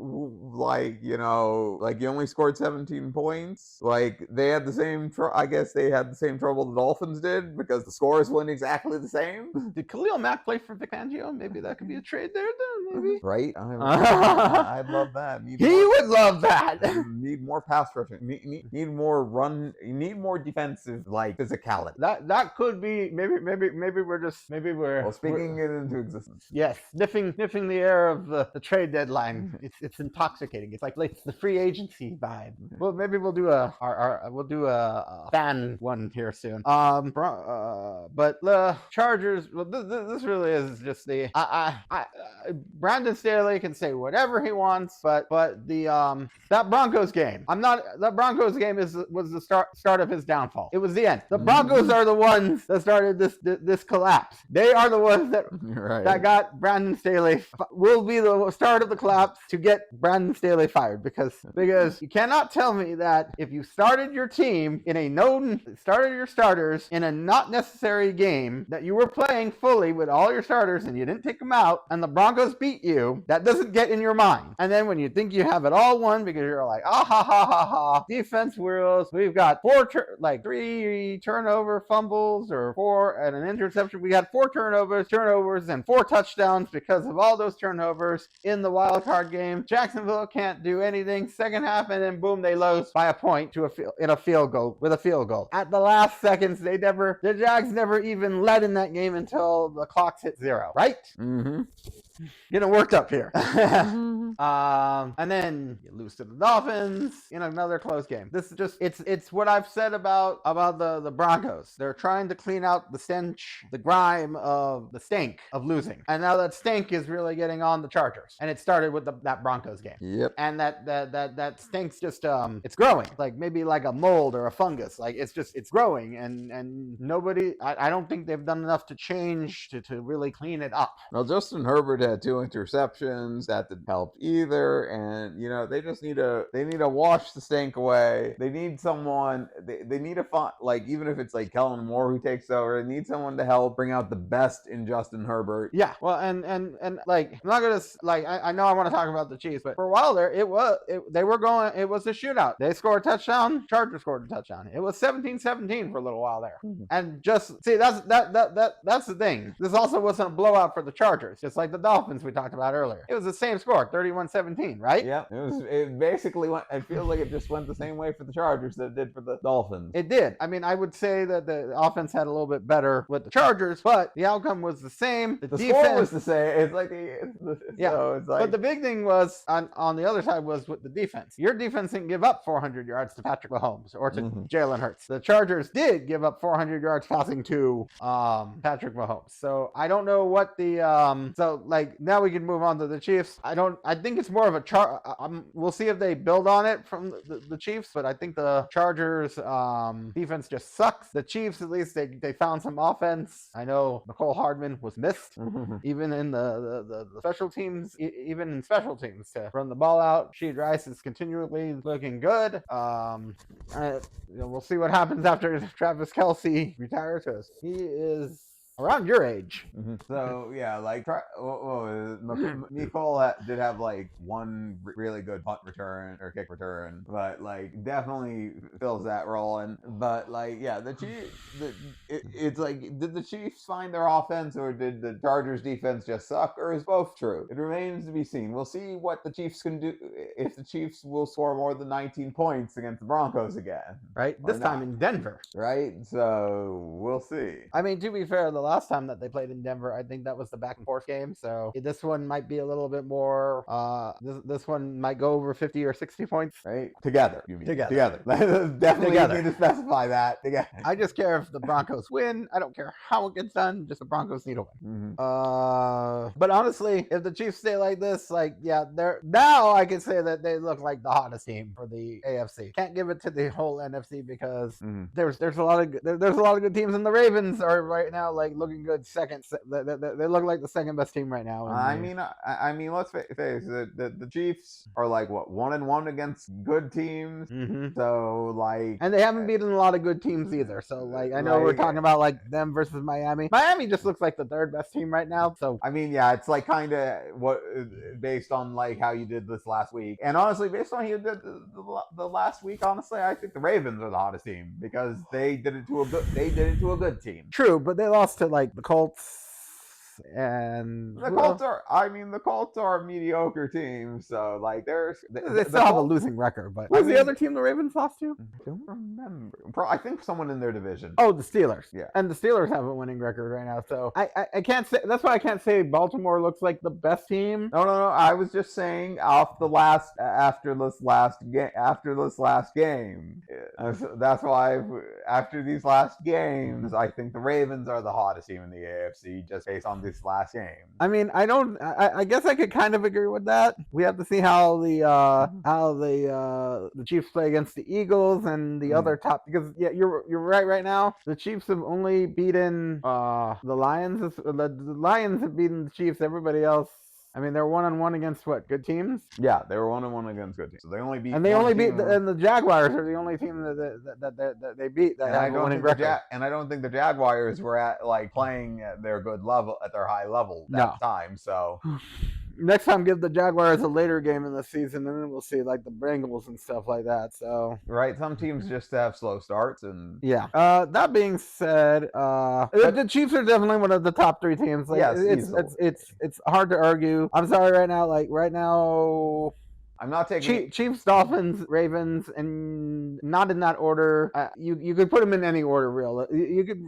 only scored 17 points. They had the same. I guess they had the same trouble the Dolphins did because the scores weren't exactly the same. Did Khalil Mack play for Vic Fangio? Maybe that could be a trade there. maybe. Right? I'd love that. He would love that. Need more pass rushing. Need more run. You need more defensive like physicality. That could be maybe we're Well, speaking it into existence. Yes, sniffing the air of the trade deadline. It's intoxicating. It's like the free agency vibe. Well, maybe we'll do a fan one here soon. But the Chargers. Well, this really is just the Brandon Staley can say whatever he wants, but the that Broncos game. That Broncos game was the start of his downfall. It was the end. The Broncos are the ones that started this collapse. They are the ones that got Brandon Staley. Will be the start of the collapse to get Brandon Staley fired because you cannot tell me that if you started your team in your starters in a not necessary game that you were playing fully with all your starters and you didn't take them out and the Broncos beat you, that doesn't get in your mind. And then when you think you have it all won because you're like, defense whirls, we've got 3 turnover fumbles or 4 and an interception. We got 4 turnovers and 4 touchdowns because of all those turnovers in the wild card game. Jacksonville can't do anything. Second half, and then boom, they lose by a point with a field goal. At the last seconds, the Jags never even led in that game until the clocks hit 0, right? Mm-hmm. Getting worked up here. And then you lose to the Dolphins in another close game. This is just it's what I've said about the Broncos. They're trying to clean out the stench, the grime of the stink of losing. And now that stink is really getting on the Chargers. And it started with that Broncos game. Yep. And that stink's just it's growing. Like maybe like a mold or a fungus. Like it's growing and nobody I don't think they've done enough to change to really clean it up. Well, Justin Herbert had 2 interceptions. That didn't help either. And they just need to wash the stink away. They need someone. They need to find, like, even if it's like Kellen Moore who takes over, they need someone to help bring out the best in Justin Herbert. Yeah. Well, and like I'm not gonna like I know I want to talk about the Chiefs, but for a while there it was a shootout. They scored a touchdown. Chargers scored a touchdown. It was 17-17 for a little while there. Mm-hmm. And just see that's the thing. This also wasn't a blowout for the Chargers, just like the Dolphins we talked about earlier. It was the same score, 31-17, right? Yeah. It basically went. It feels like it just went the same way for the Chargers that it did for the Dolphins. It did. I mean, I would say that the offense had a little bit better with the Chargers, but the outcome was the same. The defense score was the same. It's like so it's like. But the big thing was on the other side was with the defense. Your defense didn't give up 400 yards to Patrick Mahomes or to Jalen Hurts. The Chargers did give up 400 yards passing to Patrick Mahomes. So I don't know what the so like now we can move on to the Chiefs. I think it's more of a we'll see if they build on it from the Chiefs, but I think the Chargers defense just sucks. The Chiefs, at least they found some offense. I know Mecole Hardman was missed even in the special teams, even in special teams to run the ball out. Sheed Rice is continually looking good. We'll see what happens after Travis Kelce retires because he is around your age. So yeah, like Nicole did have like one really good punt return or kick return, but like definitely fills that role. And but like yeah, the Chiefs, it's like, did the Chiefs find their offense or did the Chargers defense just suck, or is both true? It remains to be seen. We'll see what the Chiefs can do, if the Chiefs will score more than 19 points against the Broncos again, right? This time in Denver, right? So we'll see. I mean, to be fair, the last time that they played in Denver, I think that was the back and forth game. So this one might be a little bit more. This one might go over 50 or 60 points. Right? Together. You mean together? Definitely together. You need to specify that. Together. I just care if the Broncos win. I don't care how it gets done. Just the Broncos need to win. But honestly, if the Chiefs stay like this, like they're now I can say that they look like the hottest team for the AFC. Can't give it to the whole NFC because there's a lot of good teams, and the Ravens are right now like looking good second. They look like the second best team right now. I mean, let's face it. The Chiefs are like what 1-1 against good teams. So like, and they haven't beaten a lot of good teams either. So like, I know we're talking about like them versus Miami. Miami just looks like the third best team right now. So I mean, yeah, it's like kind of what based on like how you did this last week, and honestly, based on how you did the last week, honestly, I think the Ravens are the hottest team because they did it to a good team. True, but they lost to like the Colts, and the Colts are. I mean, the Colts are a mediocre team, so like they still have a losing record. But who's the other team the Ravens lost to? I don't remember. I think someone in their division. Oh, the Steelers. Yeah, and the Steelers have a winning record right now. So I can't say. That's why I can't say Baltimore looks like the best team. No. I was just saying after this last game. That's why after these last games, I think the Ravens are the hottest team in the AFC just based on this last game. I mean, I guess I could kind of agree with that. We have to see how the Chiefs play against the Eagles and the other top, because you're right. Right now, the Chiefs have only beaten the Lions. The Lions have beaten the Chiefs. Everybody else, I mean, they're 1-1 against what? Good teams? Yeah, they were 1-1 against good teams. So they only beat. And the Jaguars are the only team that they beat that have a winning record. And I don't think the Jaguars were at playing at their good level, at their high level that time. So. Next time, give the Jaguars a later game in the season, and then we'll see like the Bengals and stuff like that. So right, some teams just have slow starts, and That being said, the Chiefs are definitely one of the top 3 teams. Like, yes, it's hard to argue. I'm sorry, right now. I'm not taking Chiefs, Dolphins, Ravens, and not in that order. You could put them in any order, real. You could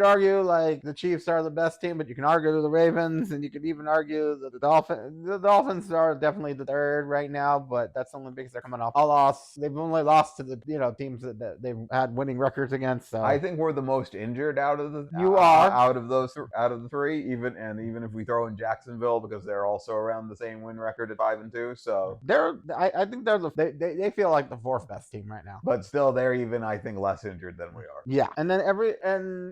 argue like the Chiefs are the best team, but you can argue the Ravens, and you could even argue that the Dolphins. The Dolphins are definitely the 3rd right now, but that's only because they're coming off a loss. They've only lost to the teams that they've had winning records against. So I think we're the most injured out of the the 3, even if we throw in Jacksonville, because they're also around the same win record at 5-2. So I think they feel like the 4th best team right now. But still, they're even, I think, less injured than we are. Yeah, and then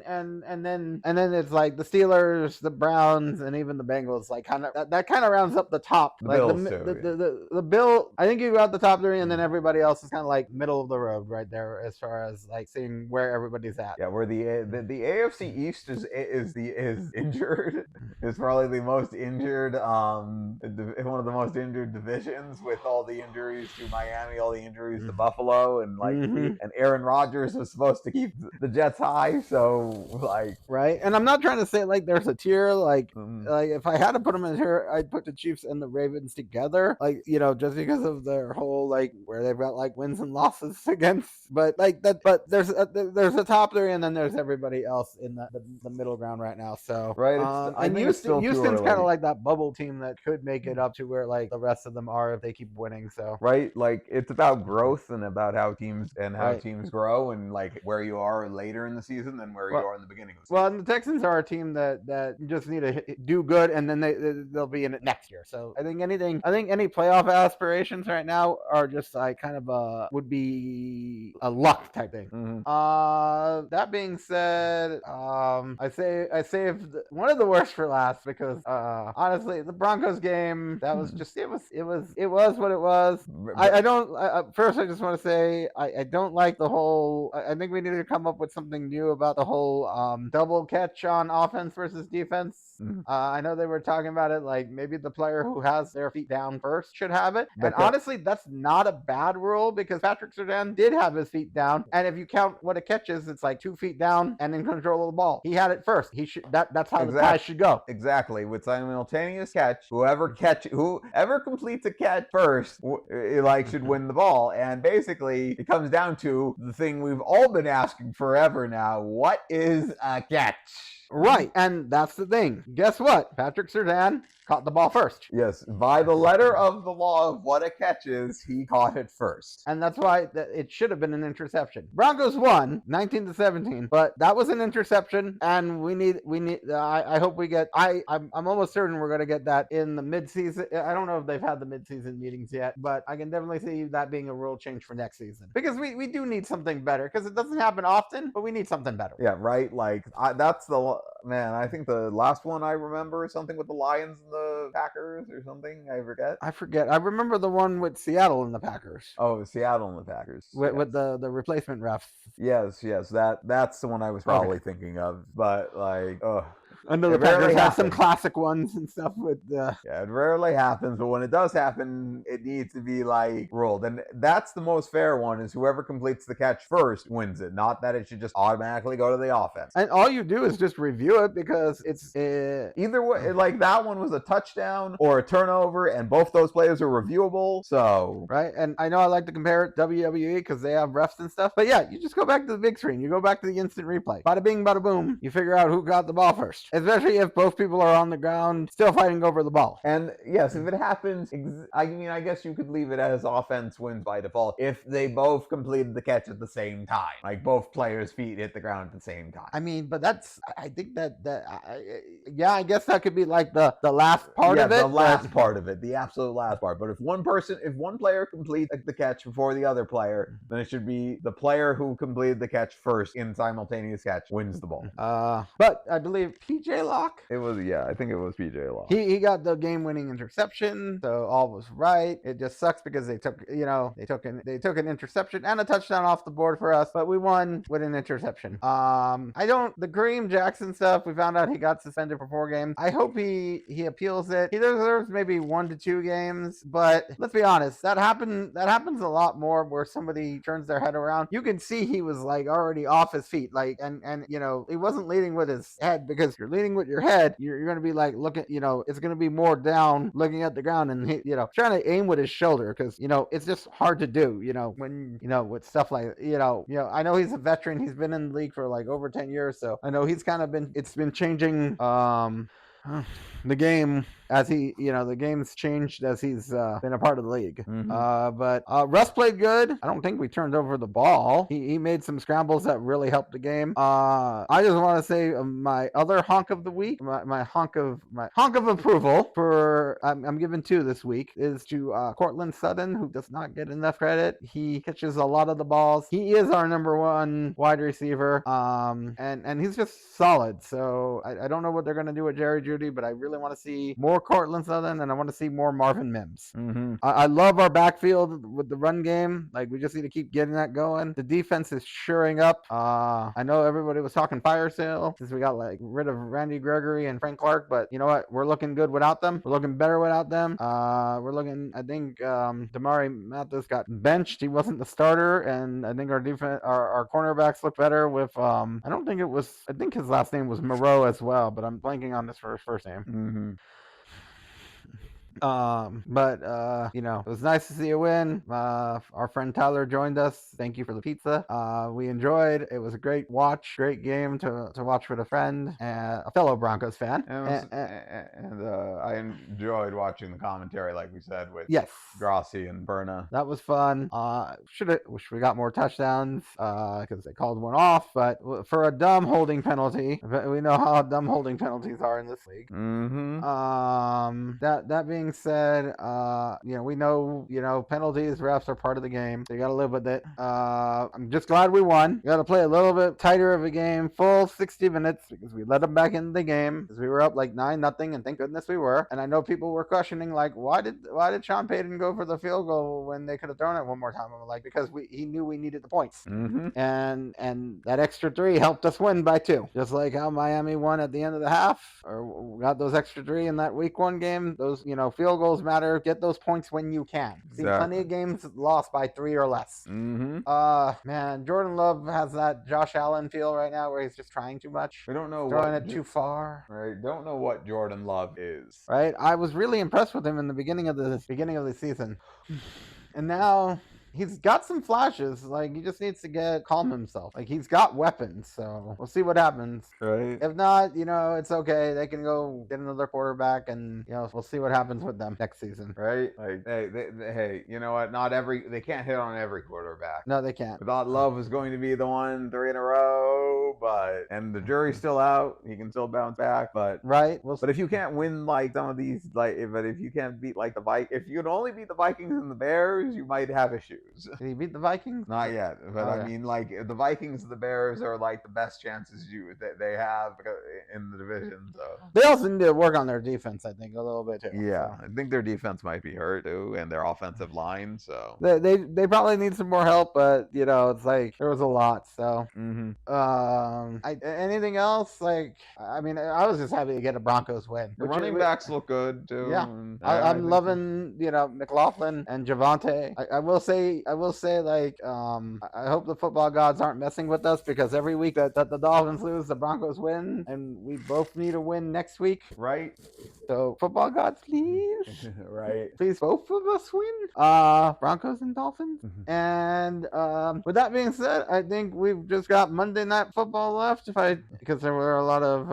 then it's like the Steelers, the Browns, and even the Bengals. Like that kind of rounds up the top. The like Bills the Bill. I think you got the top 3, and then everybody else is kind of like middle of the road right there as far as like seeing where everybody's at. Yeah, where the AFC East is injured. Is probably the most injured. One of the most injured divisions, with all the injuries to Miami, all the injuries to Buffalo, and and Aaron Rodgers was supposed to keep the Jets high, so right. And I'm not trying to say like there's a tier like if I had to put them in here, I'd put the Chiefs and the Ravens together, just because of their whole where they've got wins and losses against, but there's a top 3, and then there's everybody else in the middle ground right now. So right, and Houston's kind of like that bubble team that could make it up to where the rest of them are if they keep winning. So right, it's about growth and about how teams grow, and where you are later in the season than where you are in the beginning of the season. Well, and the Texans are a team that just need to do good, and then they'll be in it next year. So I think any playoff aspirations right now are just would be a luck type thing. That being said, I saved one of the worst for last, because honestly, the Broncos game, that was just it was what it was. First I just want to say I don't like the whole. I think we need to come up with something new about the whole double catch on offense versus defense. I know they were talking about it, maybe the player who has their feet down first should have it. But honestly, that's not a bad rule, because Patrick Surtain did have his feet down, and if you count what a catch is, it's 2 feet down and in control of the ball. He had it first. He should. That's how the tie should go. Exactly, with simultaneous catch. Whoever completes a catch first, should win the ball. And basically, it comes down to the thing we've all been asking forever now: what is a catch? Right, and that's the thing. Guess what? Patrick Surtain caught the ball first. Yes, by the letter of the law of what a catch is, he caught it first. And that's why it should have been an interception. Broncos won 19-17, but that was an interception, and we need. I hope we get. I'm almost certain we're going to get that in the midseason. I don't know if they've had the midseason meetings yet, but I can definitely see that being a rule change for next season, because we do need something better, because it doesn't happen often, but we need something better. Yeah, right. That's the man. I think the last one I remember is something with the Lions and the Packers or something. I forget. I remember the one with Seattle and the Packers. Oh, Seattle and the Packers. With the replacement ref. Yes. That's the one I was probably thinking of. But I know the Packers have some classic ones and stuff with yeah, it rarely happens, but when it does happen, it needs to be like ruled. And that's the most fair one, is whoever completes the catch first wins it, not that it should just automatically go to the offense. And all you do is just review it, because it's either way, like that one was a touchdown or a turnover, and both those plays are reviewable. So right. And I know I like to compare it to WWE because they have refs and stuff, but yeah, you just go back to the big screen, you go back to the instant replay, bada bing bada boom, you figure out who got the ball first, especially if both people are on the ground still fighting over the ball. And yes, if it happens, I mean, I guess you could leave it as offense wins by default if they both completed the catch at the same time, like both players' feet hit the ground at the same time. I mean, but I think yeah, I guess that could be like the last part of it. The last part of it, the absolute last part. But if one player completes the catch before the other player, then it should be the player who completed the catch first in simultaneous catch wins the ball. But I believe PJ Locke. It was, yeah, I think it was PJ Locke. He got the game-winning interception, so all was right. It just sucks because they took an interception and a touchdown off the board for us, but we won with an interception. The Kareem Jackson stuff, we found out he got suspended for 4 games. I hope he appeals it. He deserves maybe 1 to 2 games, but let's be honest, that happens a lot more where somebody turns their head around. You can see he was like already off his feet, like, and he wasn't leading with his head, because if you're leading with your head, you're going to be like looking, it's going to be more down looking at the ground, and trying to aim with his shoulder, because it's just hard to do, when with stuff like I know he's a veteran, he's been in the league for like over 10 years, so I know he's kind of been changing the game as the game's changed as he's been a part of the league. But Russ played good. I don't think we turned over the ball. He made some scrambles that really helped the game. I just want to say my other honk of the week, my honk of approval for I'm giving 2 this week, is to Cortland Sutton, who does not get enough credit. He catches a lot of the balls. He is our number 1 wide receiver, and he's just solid. So I don't know what they're going to do with Jerry Jeudy, but I really want to see more Cortland Sutton, and I want to see more Marvin Mims. I love our backfield with the run game. Like, we just need to keep getting that going. The defense is shoring up. I know everybody was talking fire sale since we got rid of Randy Gregory and Frank Clark, but you know what? We're looking good without them. We're looking better without them. I think Damari Mathis got benched. He wasn't the starter, and I think our defense, our cornerbacks look better with I think his last name was Moreau as well, but I'm blanking on his first name. But it was nice to see a win. Our friend Tyler joined us. Thank you for the pizza. We enjoyed. It was a great game to watch with a friend and a fellow Broncos fan. And I enjoyed watching the commentary, like we said, with Grossi and Berna. That was fun. Wish we got more touchdowns because they called one off, but for a dumb holding penalty, we know how dumb holding penalties are in this league. That being said, we know penalties, refs are part of the game, so you gotta live with it. I'm just glad we won. We gotta play a little bit tighter of a game, full 60 minutes, because we let them back into the game, because we were up like 9-0, and thank goodness we were. And I know people were questioning, like, why did Sean Payton go for the field goal when they could have thrown it one more time? I'm like, because he knew we needed the points. And that extra 3 helped us win by 2, just like how Miami won at the end of the half, or got those extra 3 in that week 1 game. Those field goals matter. Get those points when you can. See plenty of games lost by 3 or less. Man, Jordan Love has that Josh Allen feel right now, where he's just trying too much. We don't know, throwing it too far. Right, don't know what Jordan Love is. Right, I was really impressed with him in the beginning of the season, and now he's got some flashes. Like, he just needs to calm himself. Like, he's got weapons, so we'll see what happens. Right. If not, it's okay. They can go get another quarterback, and we'll see what happens with them next season. Right. Like, hey, you know what? They can't hit on every quarterback. No, they can't. We thought Love was going to be the one 3 in a row, and the jury's still out. He can still bounce back, but right. But if you can't win like some of these, if you can't beat like if you can only beat the Vikings and the Bears, you might have issues. lose. Did he beat the Vikings? Not yet, but Okay. I mean, like the Vikings, the Bears are like the best chances that they have in the division. So They also need to work on their defense, I think, a little bit too. yeah, So. I think their defense might be hurt too, and their offensive line. So They probably need some more help, but it's like there was a lot. So anything else? Like, I mean, I was just happy to get a Broncos win. the running backs look good too. Yeah. And I'm think loving, McLaughlin and Javante. I will say, like, I hope the football gods aren't messing with us, because every week that the Dolphins lose, the Broncos win, and we both need a win next week. right. So football gods, please, Right. please, both of us win. Broncos and Dolphins. And with that being said, I think we've just got Monday Night Football left. Because there were a lot of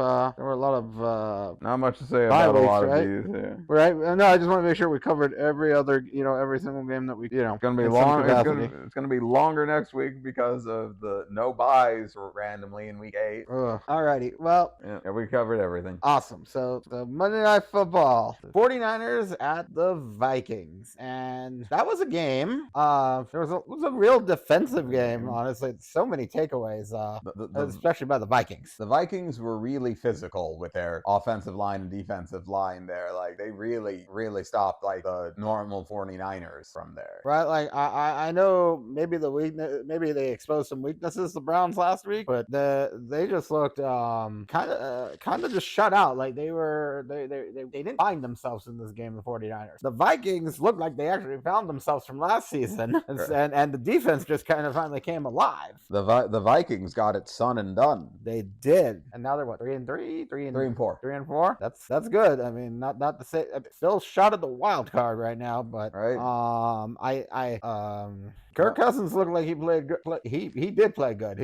Not much to say bye about a weeks, lot right? of these. Yeah. Right. No, I just want to make sure we covered every other, every single game that we, It's gonna be in some long. capacity. It's gonna be longer next week because of the no buys randomly in week 8. Alrighty. Well, Yeah, we covered everything. awesome. So the Monday Night Football, 49ers at the Vikings, and that was a game. It was a real defensive game, honestly. So many takeaways, especially by the Vikings. The Vikings were really physical with their offensive line and defensive line there. Like they really, really stopped like the normal 49ers from there. Right, like I know maybe they exposed some weaknesses the Browns last week, but they just looked kind of just shut out. Like they didn't find themselves in this game. The 49ers, the Vikings looked like they actually found themselves from last season, and the defense just kind of finally came alive. The Vikings got it son and done. They did, and now they're what, 3-3, 3-4, 3-4. That's good. I mean, not to say still shot at the wild card right now, but right. Kirk Cousins looked like he played good. He did play good.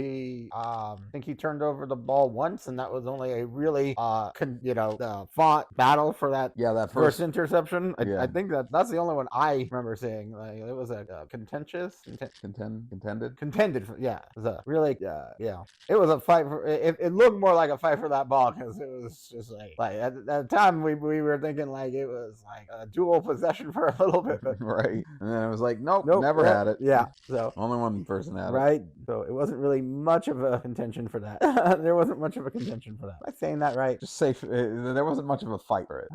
I think he turned over the ball once, and that was only a really fought battle for that first interception. I think that's the only one I remember seeing. Like it was a contended. Yeah, it was a really It was a fight for. It looked more like a fight for that ball, because it was just like at the time we were thinking like it was like a dual possession for a little bit, but right. And then it was like nope, never had it. Yeah. So only one person had it. Right. So it wasn't really much of a contention for that. There wasn't much of a contention for that. Am I saying that right? Just say there wasn't much of a fight for it.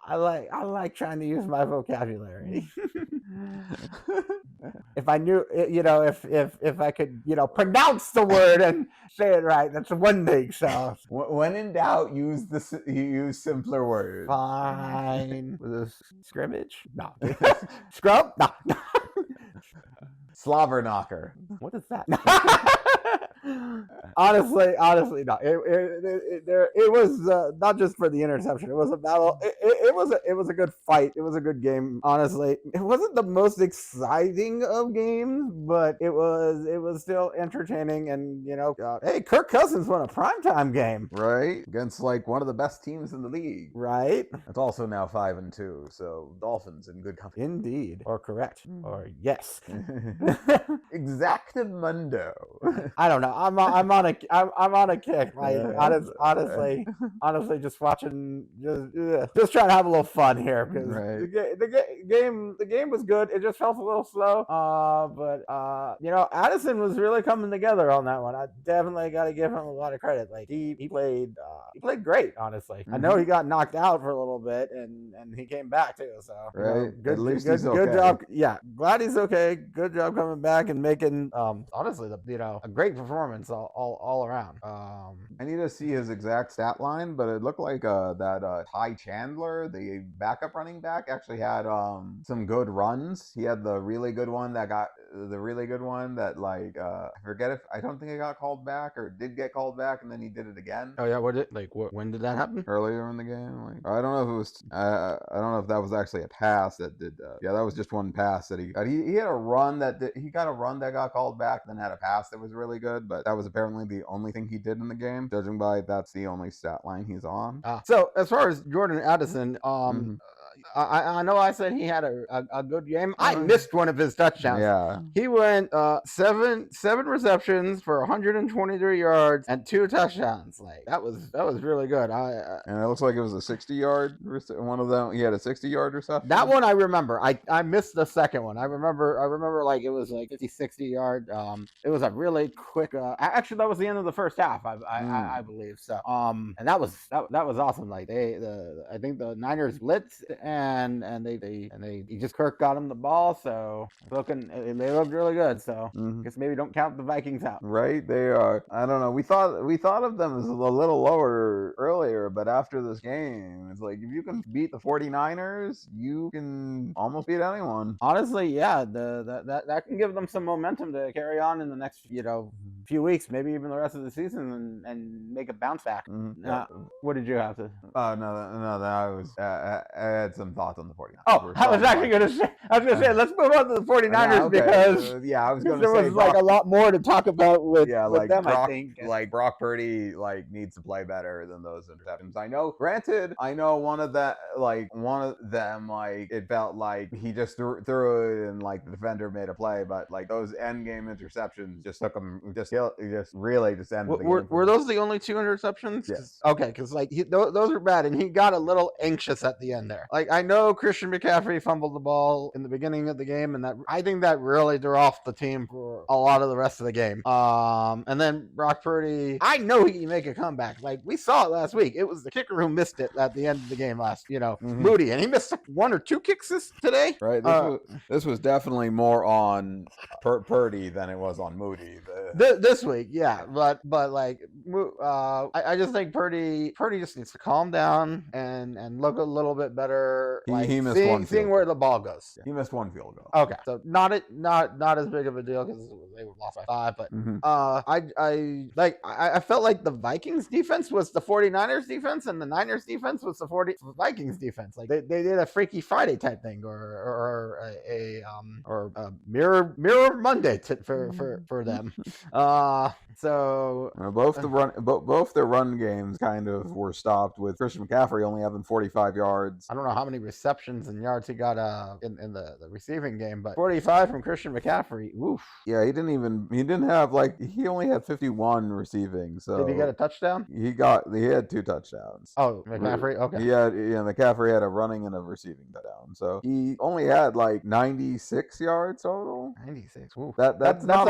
I like trying to use my vocabulary. If I knew, if I could, pronounce the word and say it right, that's one thing. So when in doubt, use simpler words. Fine. Was it scrimmage? No. Scrub? No. Slobber knocker. What is that? honestly, no. It was not just for the interception. It was a battle. It was a good fight. It was a good game. Honestly, it wasn't the most exciting of games, but it was still entertaining. And hey, Kirk Cousins won a primetime game, right, against like one of the best teams in the league. Right. It's also now 5-2, so Dolphins in good company. Indeed, or correct, or yes. Exactamundo. I don't know. I'm on a kick. Like honestly, just watching, just trying to have a little fun here, because the game was good. It just felt a little slow. But Addison was really coming together on that one. I definitely got to give him a lot of credit. Like he played great. Honestly, I know he got knocked out for a little bit, and he came back too. So good job. Yeah, glad he's okay. Good job coming back and making honestly a great performance all around. I need to see his exact stat line, but it looked like that Ty Chandler, the backup running back, actually had some good runs. He had the really good one that I don't think it got called back, or did get called back, and then he did it again. Oh yeah, when did that happen? Earlier in the game. Like I don't know if it was I don't know if that was actually a pass that did that was just one pass that he had a run he got a run that got called back, then had a pass that was really good, but that was apparently the only thing he did in the game, judging by that's the only stat line he's on. So as far as Jordan Addison, I know I said he had a good game. I missed one of his touchdowns. Yeah. He went seven receptions for 123 yards and 2 touchdowns. Like that was really good. And it looks like it was a 60-yard. One of them, he had a 60-yard reception. That one I remember. I missed the second one. I remember like it was like 50, 60-yard. It was a really quick. Actually, that was the end of the first half. I believe so. And that was awesome. Like I think the Niners blitzed and just Kirk got him the ball. So they looked really good. So I guess maybe don't count the Vikings out. Right? They are. I don't know. We thought of them as a little lower earlier, but after this game, it's like if you can beat the 49ers, you can almost beat anyone. Honestly, yeah, that can give them some momentum to carry on in the next few weeks, maybe even the rest of the season, and make a bounce back. What did you have to? I had some thoughts on the 49ers. Oh, I was actually going to say, let's move on to the 49ers because I was going to say there was like a lot more to talk about with them. Brock, I think Brock Purdy needs to play better than those interceptions. I know one of them it felt like he just threw it and the defender made a play, but those end game interceptions just took him just really just ended the game. Were those the only 2 interceptions? Yes. Okay, because those were bad, and he got a little anxious at the end there. I know Christian McCaffrey fumbled the ball in the beginning of the game, and I think that really threw off the team for a lot of the rest of the game. And then Brock Purdy, I know he can make a comeback. We saw it last week. It was the kicker who missed it at the end of the game Moody, and he missed 1 or 2 kicks today. Right. This was definitely more on Purdy than it was on Moody. This week, yeah, but I just think Purdy just needs to calm down and look a little bit better. He missed seeing where the ball goes. Yeah. He missed 1 field goal. Okay, so not as big of a deal because they lost by 5. But I felt like the Vikings defense was the 49ers defense, and the Niners defense was the Vikings defense. They did a Freaky Friday type thing, or a mirror Monday for them. So both their run games kind of were stopped with Christian McCaffrey only having 45 yards. I don't know how many receptions and yards he got in the receiving game, but 45 from Christian McCaffrey. Oof. Yeah, he didn't have he only had 51 receiving. So did he get a touchdown? He had 2 touchdowns. Oh, McCaffrey. Okay. McCaffrey had a running and a receiving touchdown. So he only had 96 yards total. 96. Oof. That's not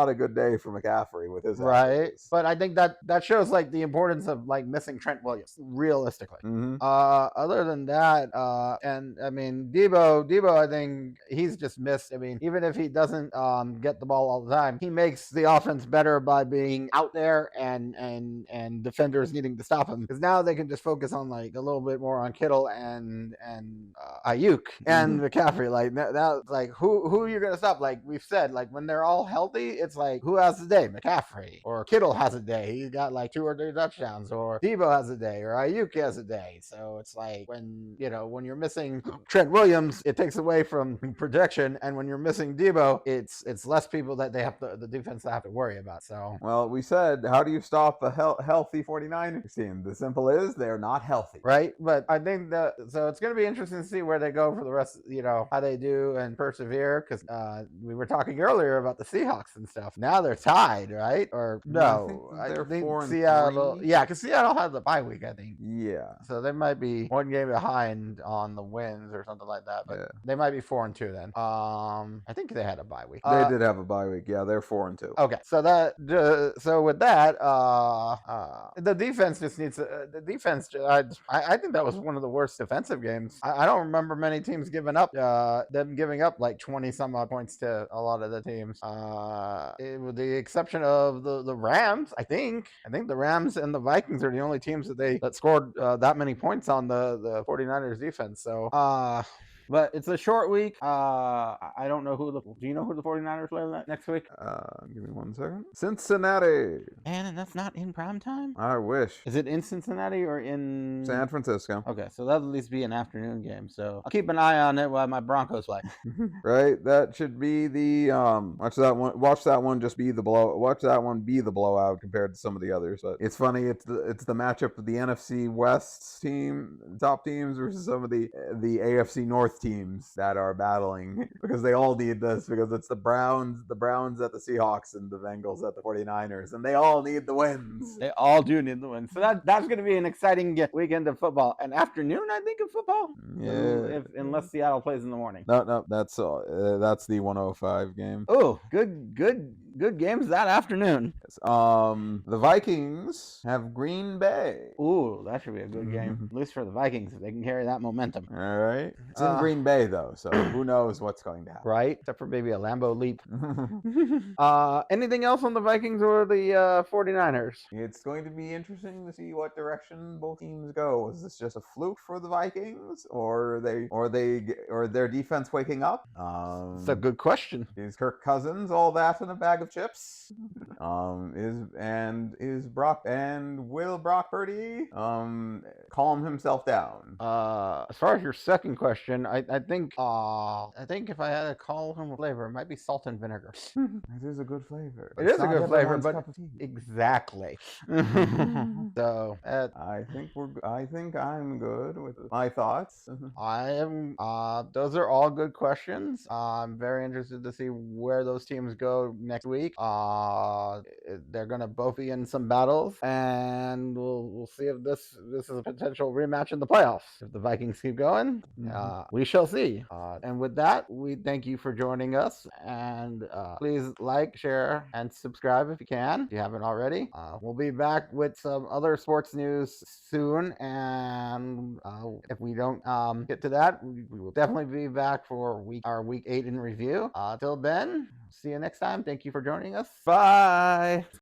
a good day for McCaffrey with his right. But I think that shows the importance of missing Trent Williams realistically. Other than that, and I mean Debo, I think he's just missed. I mean, even if he doesn't get the ball all the time, he makes the offense better by being out there and defenders needing to stop him, because now they can just focus on a little bit more on Kittle and Ayuk and McCaffrey. Now who you're gonna stop? We've said, when they're all healthy, it's who has the day? McCaffrey or Kittle has a day. He got 2 or 3 touchdowns, or Debo has a day, or Ayuk has a day. So it's when you're missing Trent Williams, it takes away from protection, and when you're missing Debo, it's less people that the defense have to worry about. So we said, how do you stop a healthy 49ers team? The simple is they're not healthy, right? But I think so it's going to be interesting to see where they go for the rest. How they do and persevere, because we were talking earlier about the Seahawks and stuff. Now they're tied, right? Or no, I think Seattle. Yeah, because Seattle has a bye week, I think. Yeah. So they might be 1 game behind on the wins or something like that. But they might be 4-2 then. I think they had a bye week. They did have a bye week. Yeah, they're 4-2. Okay, so so with that, the defense just needs the defense. I think that was one of the worst defensive games. I don't remember many teams giving up. Them giving up 20 some odd points to a lot of the teams. With the exception of the Rams, I think the Rams and the Vikings are the only teams that scored that many points on the 49ers defense. So But it's a short week. I don't know do you know who the 49ers play next week? Give me 1 second. Cincinnati. And that's not in prime time? I wish. Is it in Cincinnati or in San Francisco? Okay, so that'll at least be an afternoon game. So I'll keep an eye on it while my Broncos play. Right? That should be the watch that one just be the blowout compared to some of the others. But it's funny, it's the matchup of the NFC West top teams versus some of the AFC North teams that are battling because they all need this, because it's the Browns at the Seahawks and the Bengals at the 49ers, and they all need the wins. They all do need the wins. So that's going to be an exciting weekend of football. An afternoon, I think, of football. Yeah. Unless Seattle plays in the morning. No, that's the 105 game. Oh, good games that afternoon. The Vikings have Green Bay. Ooh, that should be a good game. At least for the Vikings, if they can carry that momentum. All right. It's in Green Bay, though, so who knows what's going to happen. Right? Except for maybe a Lambeau leap. Anything else on the Vikings or the 49ers? It's going to be interesting to see what direction both teams go. Is this just a fluke for the Vikings, or their defense waking up? It's a good question. Is Kirk Cousins all that in a bag of chips? Will Brock Purdy calm himself down? As far as your second question, I think if I had to call him a flavor, it might be salt and vinegar. It is a good flavor. It is a good flavor, but exactly. So I think I'm good with my thoughts. I am. Those are all good questions. I'm very interested to see where those teams go next week. They're gonna both be in some battles, and we'll see if this is a potential rematch in the playoffs. If the Vikings keep going, we shall see. And with that, we thank you for joining us, and please like, share, and subscribe if you can, if you haven't already. We'll be back with some other sports news soon, and if we don't get to that, we will definitely be back for our week 8 in review. Till then, see you next time. Thank you for joining us. Bye.